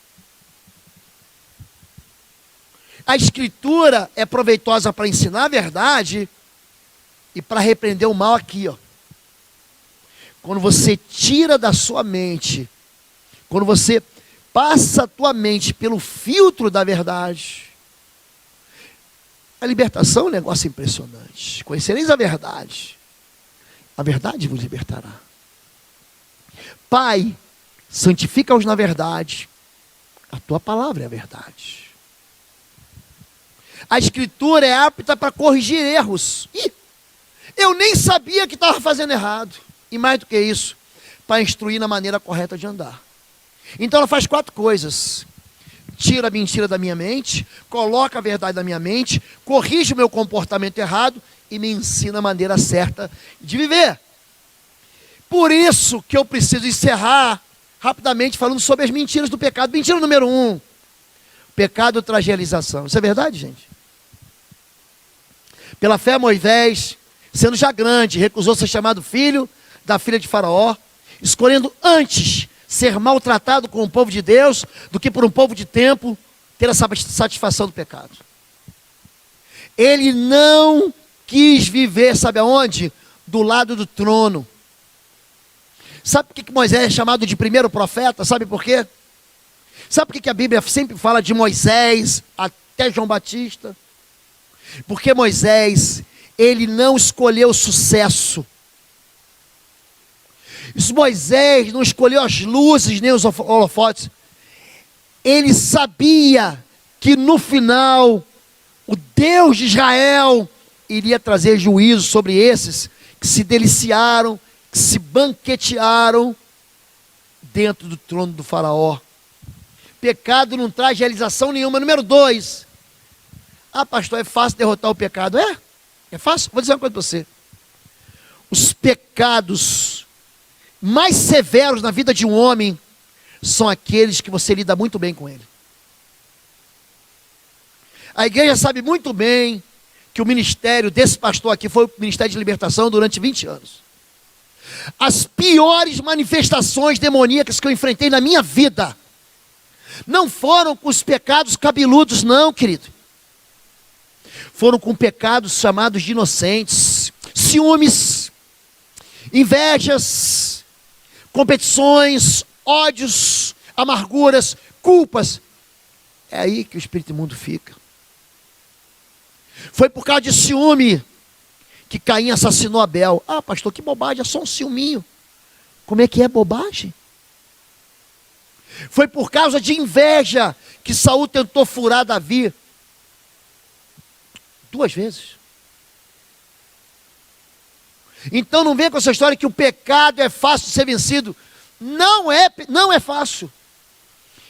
A escritura é proveitosa para ensinar a verdade e para repreender o mal aqui, ó. Quando você tira da sua mente, quando você passa a tua mente pelo filtro da verdade, a libertação é um negócio impressionante. Conhecereis a verdade vos libertará. Pai, santifica-os na verdade, a tua palavra é a verdade. A escritura é apta para corrigir erros. Ih, eu nem sabia que estava fazendo errado. E mais do que isso, para instruir na maneira correta de andar. Então ela faz 4 coisas. Tira a mentira da minha mente, coloca a verdade da minha mente, corrige o meu comportamento errado e me ensina a maneira certa de viver. Por isso que eu preciso encerrar rapidamente falando sobre as mentiras do pecado. Mentira número 1. O pecado traz realização. Isso é verdade, gente? Pela fé, Moisés, sendo já grande, recusou ser chamado filho da filha de Faraó, escolhendo antes ser maltratado com o povo de Deus do que por um povo de tempo ter a satisfação do pecado. Ele não quis viver, sabe aonde? Do lado do trono. Sabe por que Moisés é chamado de primeiro profeta? Sabe por quê? Sabe por que a Bíblia sempre fala de Moisés até João Batista? Porque Moisés, ele não escolheu o sucesso. Moisés não escolheu as luzes nem os holofotes. Ele sabia que no final o Deus de Israel iria trazer juízo sobre esses que se deliciaram, que se banquetearam dentro do trono do faraó. Pecado não traz realização nenhuma. Número 2. Ah, pastor, é fácil derrotar o pecado. É fácil? Vou dizer uma coisa para você. Os pecados mais severos na vida de um homem são aqueles que você lida muito bem com ele. A igreja sabe muito bem que o ministério desse pastor aqui foi o ministério de libertação durante 20 anos. As piores manifestações demoníacas que eu enfrentei na minha vida não foram com os pecados cabeludos, não, querido. Foram com pecados chamados de inocentes, ciúmes, invejas, competições, ódios, amarguras, culpas. É aí que o espírito imundo fica. Foi por causa de ciúme que Caim assassinou Abel. Ah, pastor, que bobagem, é só um ciúminho. Como é que é bobagem? Foi por causa de inveja que Saul tentou furar Davi 2 vezes. Então não venha com essa história que o pecado é fácil de ser vencido. Não é fácil.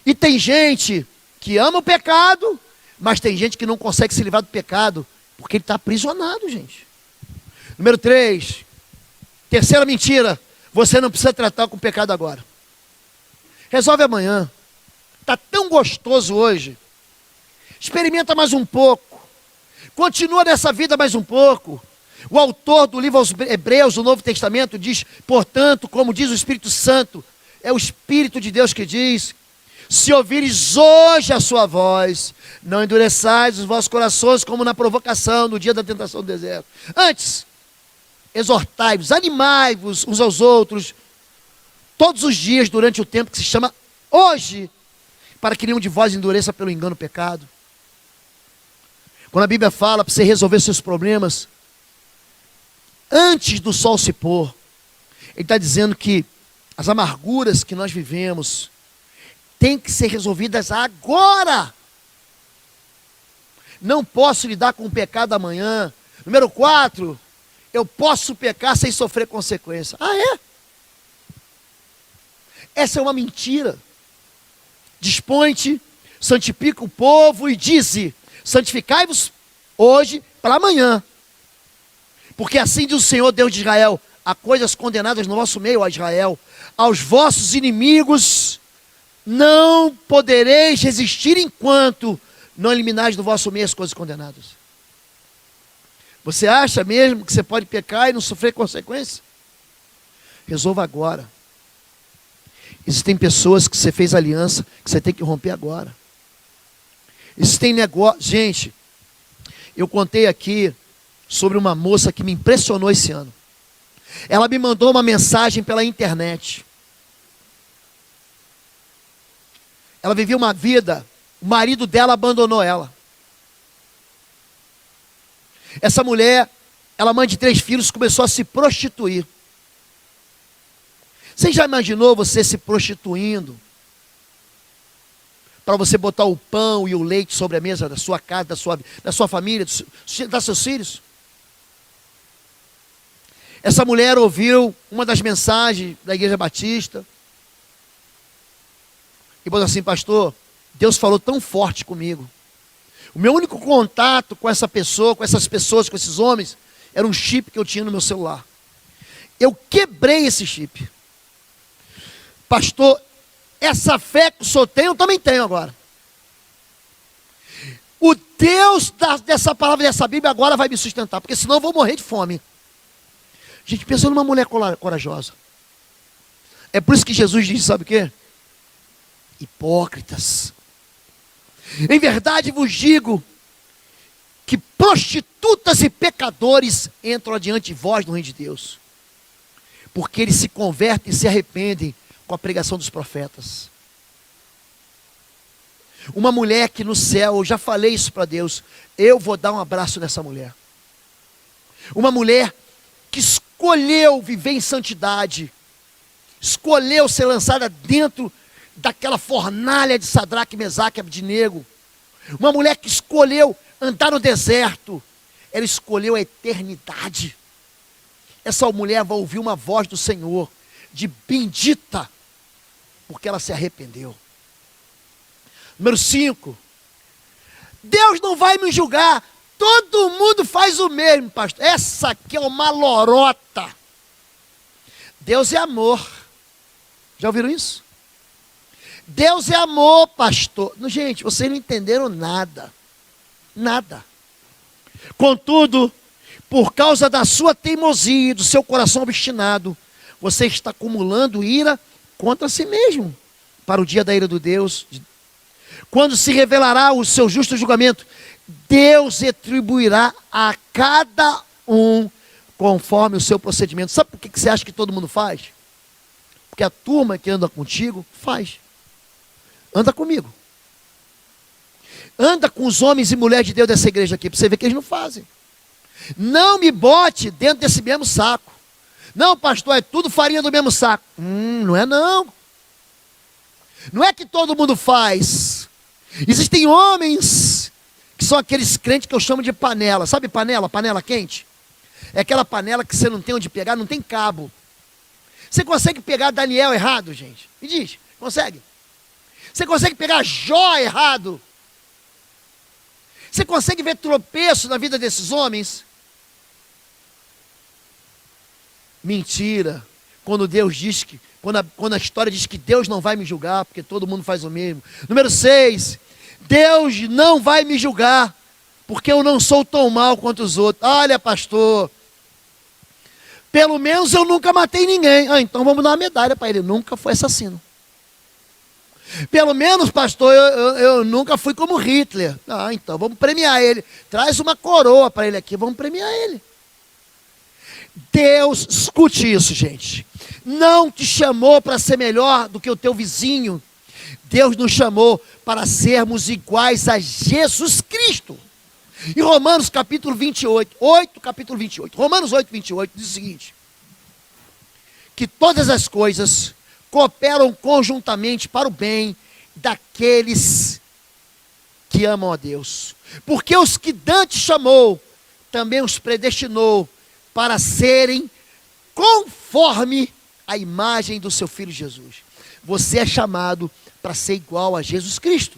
E tem gente que ama o pecado, mas tem gente que não consegue se livrar do pecado, porque ele está aprisionado, gente. Número 3, terceira mentira, você não precisa tratar com o pecado agora. Resolve amanhã. Está tão gostoso hoje. Experimenta mais um pouco. Continua nessa vida mais um pouco. O autor do livro aos Hebreus, do Novo Testamento, diz, portanto, como diz o Espírito Santo, é o Espírito de Deus que diz, se ouvires hoje a sua voz, não endureçais os vossos corações como na provocação, no dia da tentação do deserto. Antes, exortai-vos, animai-vos uns aos outros, todos os dias durante o tempo que se chama hoje, para que nenhum de vós endureça pelo engano o pecado. Quando a Bíblia fala para você resolver seus problemas, antes do sol se pôr, ele está dizendo que as amarguras que nós vivemos têm que ser resolvidas agora. Não posso lidar com o pecado amanhã. Número 4, eu posso pecar sem sofrer consequência. Ah, é? Essa é uma mentira. Dispõe-te, santifica o povo e dize, santificai-vos hoje para amanhã. Porque assim diz o Senhor Deus de Israel, há coisas condenadas no vosso meio, ó Israel, aos vossos inimigos não podereis resistir enquanto não eliminares do vosso meio as coisas condenadas. Você acha mesmo que você pode pecar e não sofrer consequências? Resolva agora. Existem pessoas que você fez aliança, que você tem que romper agora. Existem negócios. Gente, eu contei aqui sobre uma moça que me impressionou esse ano. Ela me mandou uma mensagem pela internet. Ela vivia uma vida, o marido dela abandonou ela. Essa mulher, ela mãe de 3 filhos, começou a se prostituir. Você já imaginou você se prostituindo? Para você botar o pão e o leite sobre a mesa da sua casa, da sua família, dos seus filhos? Essa mulher ouviu uma das mensagens da Igreja Batista e falou assim, pastor, Deus falou tão forte comigo. O meu único contato com essa pessoa, com essas pessoas, com esses homens, era um chip que eu tinha no meu celular. Eu quebrei esse chip. Pastor, essa fé que o senhor tem, eu também tenho agora. O Deus dessa palavra, dessa Bíblia, agora vai me sustentar, porque senão eu vou morrer de fome. Gente, pensa numa mulher corajosa. É por isso que Jesus diz, sabe o quê? Hipócritas. Em verdade vos digo que prostitutas e pecadores entram adiante de vós no reino de Deus. Porque eles se convertem e se arrependem com a pregação dos profetas. Uma mulher que no céu, eu já falei isso para Deus, eu vou dar um abraço nessa mulher. Uma mulher que escolheu viver em santidade, escolheu ser lançada dentro daquela fornalha de Sadraque, Mesaque e Abdinego. Uma mulher que escolheu andar no deserto, ela escolheu a eternidade. Essa mulher vai ouvir uma voz do Senhor, de bendita, porque ela se arrependeu. Número 5, Deus não vai me julgar, todo mundo faz o mesmo, pastor. Essa aqui é uma lorota. Deus é amor. Já ouviram isso? Deus é amor, pastor. Gente, vocês não entenderam nada. Nada. Contudo, por causa da sua teimosia e do seu coração obstinado, você está acumulando ira contra si mesmo, para o dia da ira do Deus. Quando se revelará o seu justo julgamento, Deus retribuirá a cada um conforme o seu procedimento. Sabe por que você acha que todo mundo faz? Porque a turma que anda contigo faz. Anda comigo. Anda com os homens e mulheres de Deus dessa igreja aqui, para você ver que eles não fazem. Não me bote dentro desse mesmo saco. Não, pastor, é tudo farinha do mesmo saco. Não é não. Não é que todo mundo faz. Existem homens que são aqueles crentes que eu chamo de panela. Sabe panela? Panela quente? É aquela panela que você não tem onde pegar, não tem cabo. Você consegue pegar Daniel errado, gente? Me diz, consegue? Você consegue pegar Jó errado? Você consegue ver tropeço na vida desses homens? Mentira. Quando Deus diz que, quando a história diz que Deus não vai me julgar, porque todo mundo faz o mesmo. Número 6, Deus não vai me julgar, porque eu não sou tão mal quanto os outros. Olha, pastor, pelo menos eu nunca matei ninguém. Então vamos dar uma medalha para ele, nunca foi assassino. Pelo menos, pastor, eu nunca fui como Hitler. Então vamos premiar ele. Traz uma coroa para ele aqui, vamos premiar ele. Deus, escute isso, gente. Não te chamou para ser melhor do que o teu vizinho. Deus nos chamou para sermos iguais a Jesus Cristo. Em Romanos capítulo 28, Romanos 8, 28, diz o seguinte: que todas as coisas cooperam conjuntamente para o bem daqueles que amam a Deus. Porque os que dantes chamou, também os predestinou para serem conforme a imagem do seu Filho Jesus. Você é chamado para ser igual a Jesus Cristo.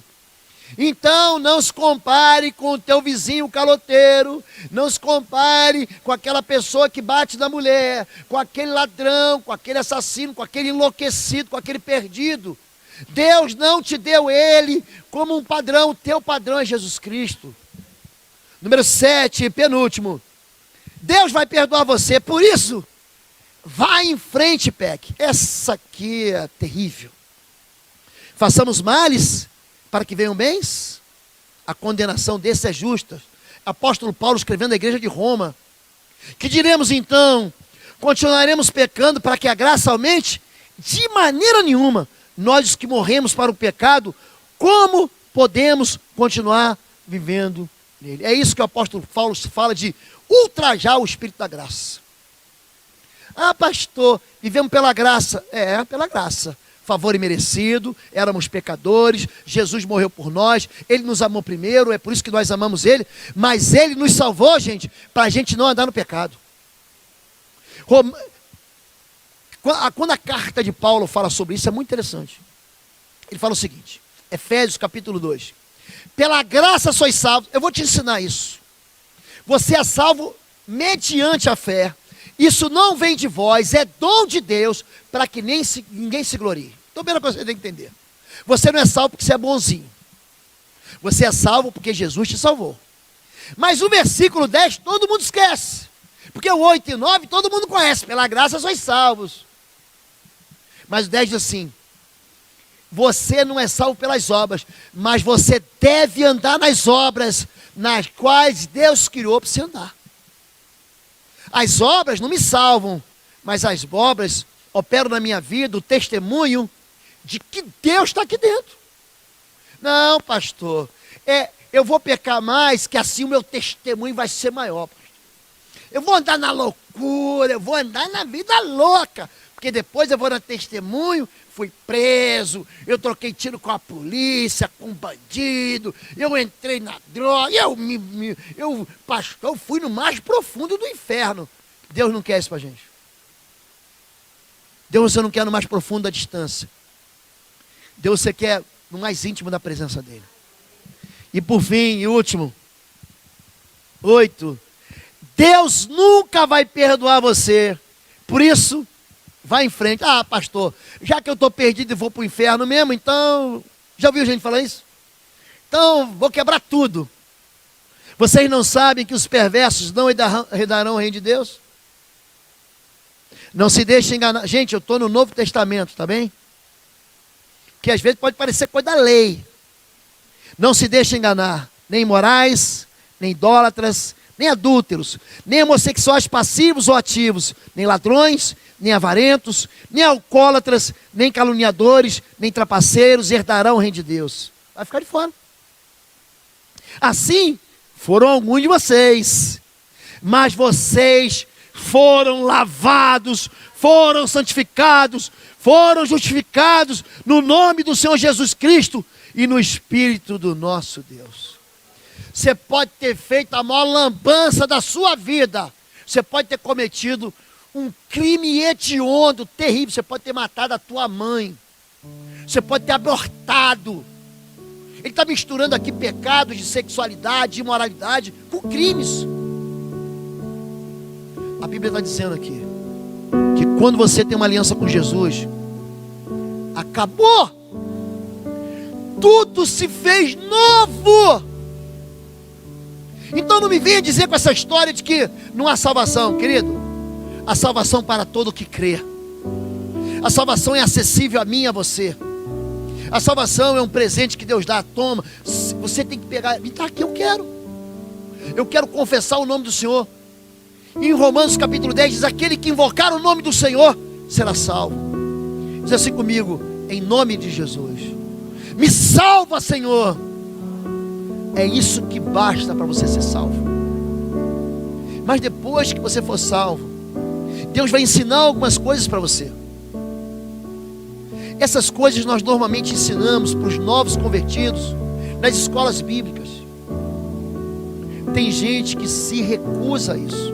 Então não se compare com o teu vizinho caloteiro, não se compare com aquela pessoa que bate na mulher, com aquele ladrão, com aquele assassino, com aquele enlouquecido, com aquele perdido. Deus não te deu ele como um padrão, o teu padrão é Jesus Cristo. Número 7, penúltimo. Deus vai perdoar você, por isso, vai em frente, Peck. Essa aqui é terrível. Façamos males para que venham bens. A condenação desse é justa. Apóstolo Paulo escrevendo à igreja de Roma. Que diremos então? Continuaremos pecando para que a graça aumente? De maneira nenhuma. Nós os que morremos para o pecado, como podemos continuar vivendo nele? É isso que o apóstolo Paulo fala de ultrajar o Espírito da graça. Pastor, vivemos pela graça. Pela graça. Favor imerecido, éramos pecadores, Jesus morreu por nós, Ele nos amou primeiro, é por isso que nós amamos Ele, mas Ele nos salvou, gente, para a gente não andar no pecado. Quando a carta de Paulo fala sobre isso, é muito interessante. Ele fala o seguinte, Efésios capítulo 2, pela graça sois salvos. Eu vou te ensinar isso. Você é salvo mediante a fé. Isso não vem de vós, é dom de Deus, para que ninguém se glorie. Então, primeira coisa que você tem que entender. Você não é salvo porque você é bonzinho. Você é salvo porque Jesus te salvou. Mas o versículo 10, todo mundo esquece. Porque o 8 e 9, todo mundo conhece. Pela graça sois salvos. Mas o 10 diz assim, você não é salvo pelas obras, mas você deve andar nas obras nas quais Deus criou para você andar. As obras não me salvam, mas as obras operam na minha vida o testemunho de que Deus está aqui dentro. Não, pastor, eu vou pecar mais, que assim o meu testemunho vai ser maior. Pastor. Eu vou andar na loucura, eu vou andar na vida louca, porque depois eu vou dar testemunho, fui preso, eu troquei tiro com a polícia, com um bandido, eu entrei na droga, pastor, eu fui no mais profundo do inferno. Deus não quer isso para a gente. Deus você não quer no mais profundo da distância. Deus você quer no mais íntimo da presença dele. E por fim, e último, 8, Deus nunca vai perdoar você, por isso, vai em frente. Pastor, já que eu estou perdido e vou para o inferno mesmo, então, já ouviu gente falar isso? Então, vou quebrar tudo. Vocês não sabem que os perversos não herdarão o reino de Deus? Não se deixem enganar. Gente, eu estou no Novo Testamento, tá bem? Que às vezes pode parecer coisa da lei. Não se deixem enganar. Nem imorais, nem idólatras, nem adúlteros, nem homossexuais passivos ou ativos, nem ladrões, nem avarentos, nem alcoólatras, nem caluniadores, nem trapaceiros herdarão o reino de Deus. Vai ficar de fora. Assim foram alguns de vocês, mas vocês foram lavados, foram santificados, foram justificados no nome do Senhor Jesus Cristo e no Espírito do nosso Deus. Você pode ter feito a maior lambança da sua vida, você pode ter cometido um crime hediondo, terrível, você pode ter matado a tua mãe, você pode ter abortado. Ele está misturando aqui pecados de sexualidade, de imoralidade, com crimes. A Bíblia está dizendo aqui, que quando você tem uma aliança com Jesus, acabou, tudo se fez novo. Então não me venha dizer com essa história de que não há salvação, querido. A salvação para todo que crê. A salvação é acessível a mim e a você. A salvação é um presente que Deus dá. Toma, você tem que pegar, me dá aqui, eu quero confessar o nome do Senhor. E em Romanos capítulo 10 diz, aquele que invocar o nome do Senhor será salvo. Diz assim comigo, em nome de Jesus, me salva, Senhor. É isso que basta para você ser salvo. Mas depois que você for salvo, Deus vai ensinar algumas coisas para você. Essas coisas nós normalmente ensinamos para os novos convertidos nas escolas bíblicas. Tem gente que se recusa a isso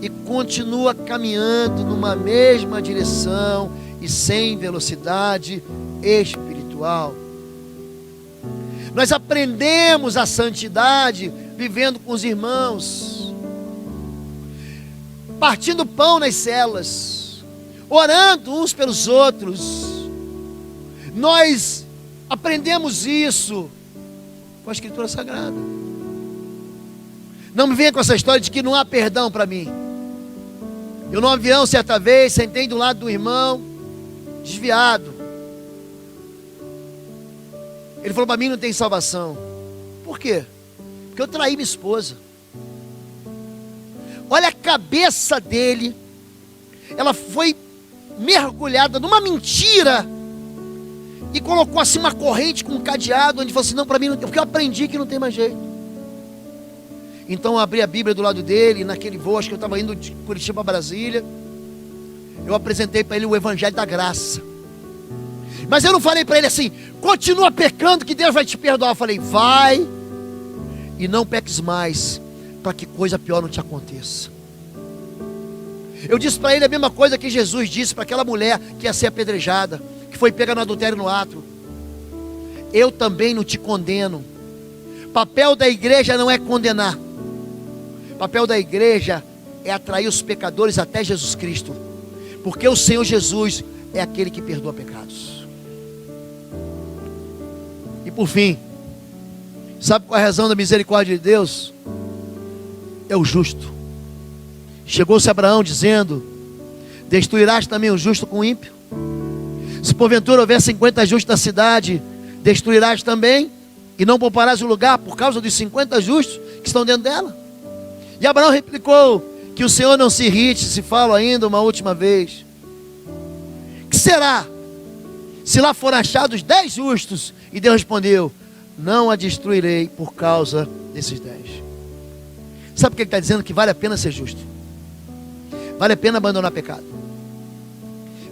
e continua caminhando numa mesma direção e sem velocidade espiritual. Nós aprendemos a santidade vivendo com os irmãos, partindo pão nas celas, orando uns pelos outros. Nós aprendemos isso com a Escritura Sagrada. Não me venha com essa história de que não há perdão para mim. Eu, num avião, certa vez, sentei do lado do irmão, desviado. Ele falou para mim, não tem salvação. Por quê? Porque eu traí minha esposa. Olha a cabeça dele. Ela foi mergulhada numa mentira e colocou assim uma corrente com um cadeado, onde falou assim, não, para mim não tem, porque eu aprendi que não tem mais jeito. Então eu abri a Bíblia do lado dele, naquele voo, acho que eu estava indo de Curitiba a Brasília, eu apresentei para ele o Evangelho da Graça. Mas eu não falei para ele assim, continua pecando que Deus vai te perdoar. Eu falei, vai e não peques mais, para que coisa pior não te aconteça. Eu disse para ele a mesma coisa que Jesus disse para aquela mulher que ia ser apedrejada, que foi pega no adultério no ato. Eu também não te condeno. Papel da igreja não é condenar. Papel da igreja é atrair os pecadores até Jesus Cristo, porque o Senhor Jesus é aquele que perdoa pecados. E por fim, sabe qual é a razão da misericórdia de Deus? É o justo. Chegou-se Abraão dizendo, destruirás também o justo com o ímpio? Se porventura houver 50 justos na cidade, destruirás também? E não pouparás o lugar por causa dos 50 justos que estão dentro dela? E Abraão replicou, que o Senhor não se irrite se falo ainda uma última vez. Que será se lá forem achados 10 justos? E Deus respondeu, não a destruirei por causa desses 10. Sabe o que ele está dizendo? Que vale a pena ser justo. Vale a pena abandonar pecado.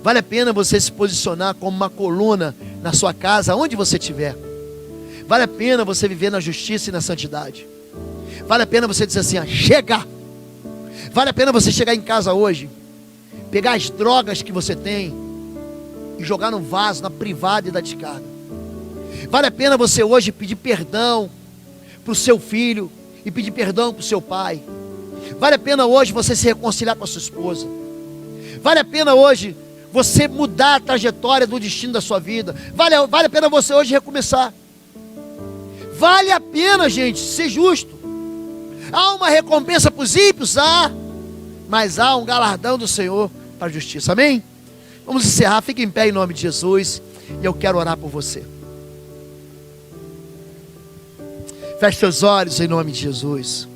Vale a pena você se posicionar como uma coluna na sua casa, onde você estiver. Vale a pena você viver na justiça e na santidade. Vale a pena você dizer assim, chega. Vale a pena você chegar em casa hoje, pegar as drogas que você tem e jogar no vaso, na privada e da descarga. Vale a pena você hoje pedir perdão para o seu filho e pedir perdão para o seu pai. Vale a pena hoje você se reconciliar com a sua esposa. Vale a pena hoje você mudar a trajetória do destino da sua vida. Vale a pena você hoje recomeçar. Vale a pena, gente, ser justo. Há uma recompensa para os ímpios? Há. Mas há um galardão do Senhor para a justiça. Amém? Vamos encerrar. Fique em pé em nome de Jesus. E eu quero orar por você. Feche seus olhos em nome de Jesus.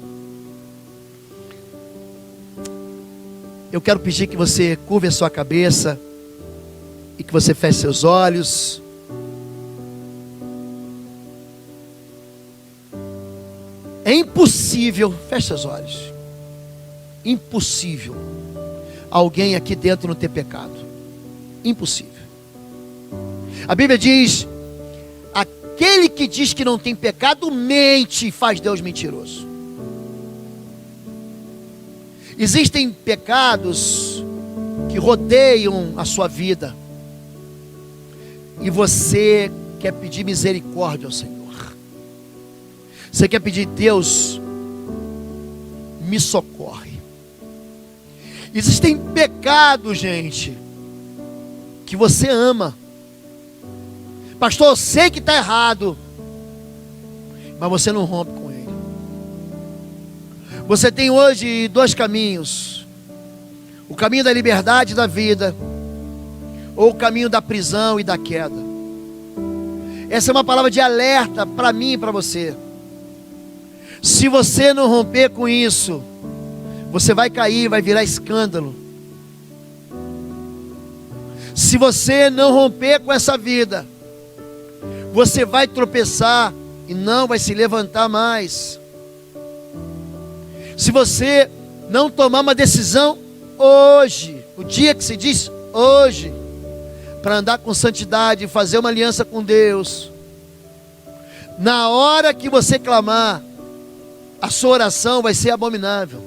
Eu quero pedir que você curve a sua cabeça e que você feche seus olhos. É impossível, feche seus olhos, impossível alguém aqui dentro não ter pecado. Impossível. A Bíblia diz: aquele que diz que não tem pecado mente e faz Deus mentiroso. Existem pecados que rodeiam a sua vida e você quer pedir misericórdia ao Senhor. Você quer pedir: Deus, me socorre. Existem pecados, gente, que você ama. Pastor, eu sei que está errado, mas você não rompe com ele. Você tem hoje dois caminhos: o caminho da liberdade e da vida, ou o caminho da prisão e da queda. Essa é uma palavra de alerta para mim e para você. Se você não romper com isso, você vai cair, vai virar escândalo. Se você não romper com essa vida, você vai tropeçar e não vai se levantar mais. Se você não tomar uma decisão hoje, o dia que se diz hoje, para andar com santidade e fazer uma aliança com Deus, na hora que você clamar, a sua oração vai ser abominável.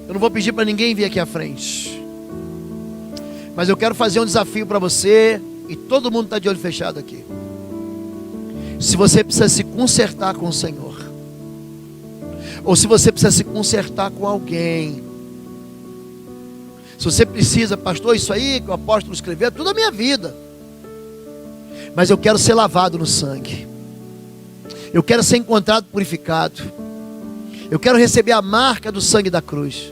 Eu não vou pedir para ninguém vir aqui à frente, mas eu quero fazer um desafio para você, e todo mundo está de olho fechado aqui. Se você precisa se consertar com o Senhor, ou se você precisa se consertar com alguém, se você precisa: pastor, isso aí que o apóstolo escreveu é tudo a minha vida, mas eu quero ser lavado no sangue, eu quero ser encontrado purificado, eu quero receber a marca do sangue da cruz,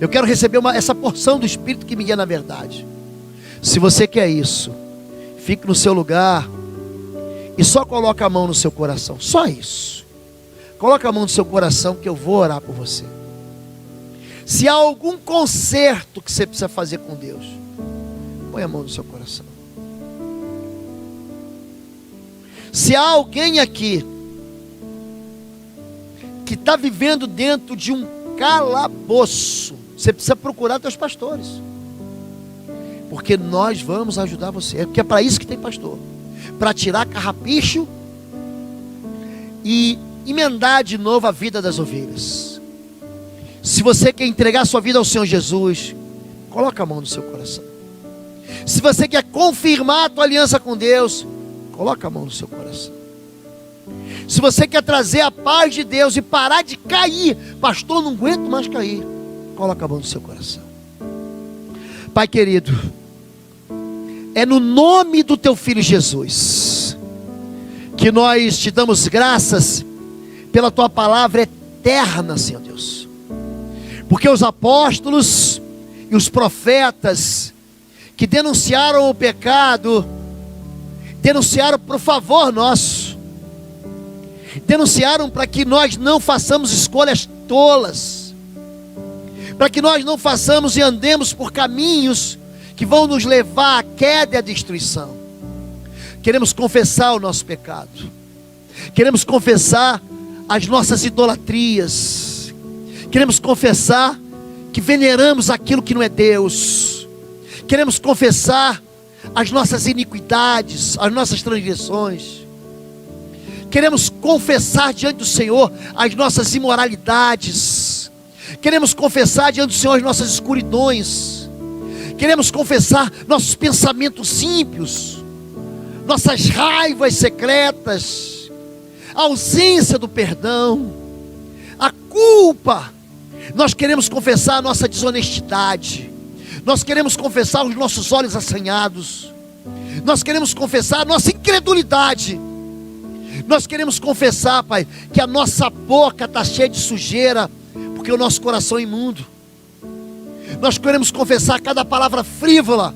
eu quero receber essa porção do Espírito que me guia na verdade. Se você quer isso, fique no seu lugar e só coloca a mão no seu coração. Só isso. Coloca a mão no seu coração que eu vou orar por você. Se há algum conserto que você precisa fazer com Deus, põe a mão no seu coração. Se há alguém aqui que está vivendo dentro de um calabouço, você precisa procurar seus pastores, porque nós vamos ajudar você. Porque é para isso que tem pastor, para tirar carrapicho e emendar de novo a vida das ovelhas. Se você quer entregar sua vida ao Senhor Jesus, coloca a mão no seu coração. Se você quer confirmar a tua aliança com Deus, coloca a mão no seu coração. Se você quer trazer a paz de Deus e parar de cair, pastor, não aguento mais cair, coloca a mão no seu coração. Pai querido, é no nome do teu Filho Jesus que nós te damos graças pela tua palavra eterna, Senhor Deus, porque os apóstolos e os profetas que denunciaram o pecado, denunciaram por favor nosso, denunciaram para que nós não façamos escolhas tolas, para que nós não façamos e andemos por caminhos que vão nos levar à queda e à destruição. Queremos confessar o nosso pecado, queremos confessar as nossas idolatrias, queremos confessar que veneramos aquilo que não é Deus, queremos confessar as nossas iniquidades, as nossas transgressões, queremos confessar diante do Senhor as nossas imoralidades, queremos confessar diante do Senhor as nossas escuridões, queremos confessar nossos pensamentos ímpios, nossas raivas secretas, a ausência do perdão, a culpa. Nós queremos confessar a nossa desonestidade, nós queremos confessar os nossos olhos assanhados, nós queremos confessar a nossa incredulidade, nós queremos confessar, Pai, que a nossa boca está cheia de sujeira, porque o nosso coração é imundo. Nós queremos confessar cada palavra frívola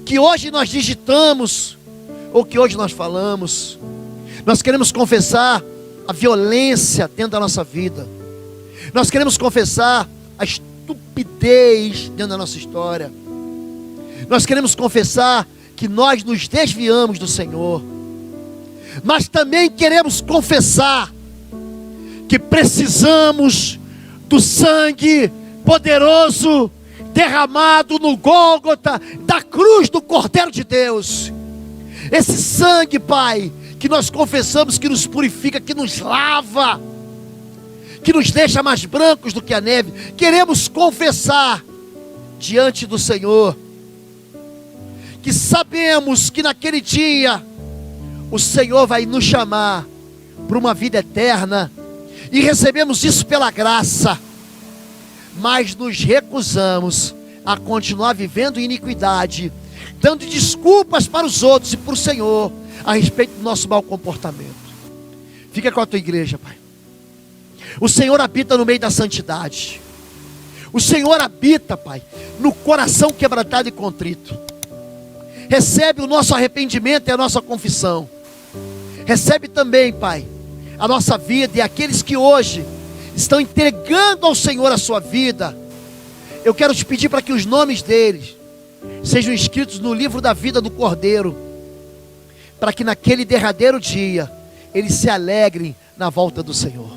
que hoje nós digitamos, ou que hoje nós falamos. Nós queremos confessar a violência dentro da nossa vida, nós queremos confessar a estupidez dentro da nossa história, nós queremos confessar que nós nos desviamos do Senhor, mas também queremos confessar que precisamos do sangue poderoso derramado no Gólgota da cruz do Cordeiro de Deus. Esse sangue, Pai, que nós confessamos, que nos purifica, que nos lava, que nos deixa mais brancos do que a neve. Queremos confessar diante do Senhor que sabemos que naquele dia o Senhor vai nos chamar para uma vida eterna, e recebemos isso pela graça, mas nos recusamos a continuar vivendo iniquidade, dando desculpas para os outros e para o Senhor a respeito do nosso mau comportamento. Fica com a tua igreja, Pai. O Senhor habita no meio da santidade. O Senhor habita, Pai, no coração quebrantado e contrito. Recebe o nosso arrependimento e a nossa confissão. Recebe também, Pai, a nossa vida, e aqueles que hoje estão entregando ao Senhor a sua vida. Eu quero te pedir para que os nomes deles sejam escritos no livro da vida do Cordeiro, para que naquele derradeiro dia eles se alegrem na volta do Senhor.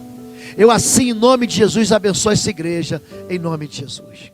Eu assim, em nome de Jesus, abençoo essa igreja, em nome de Jesus.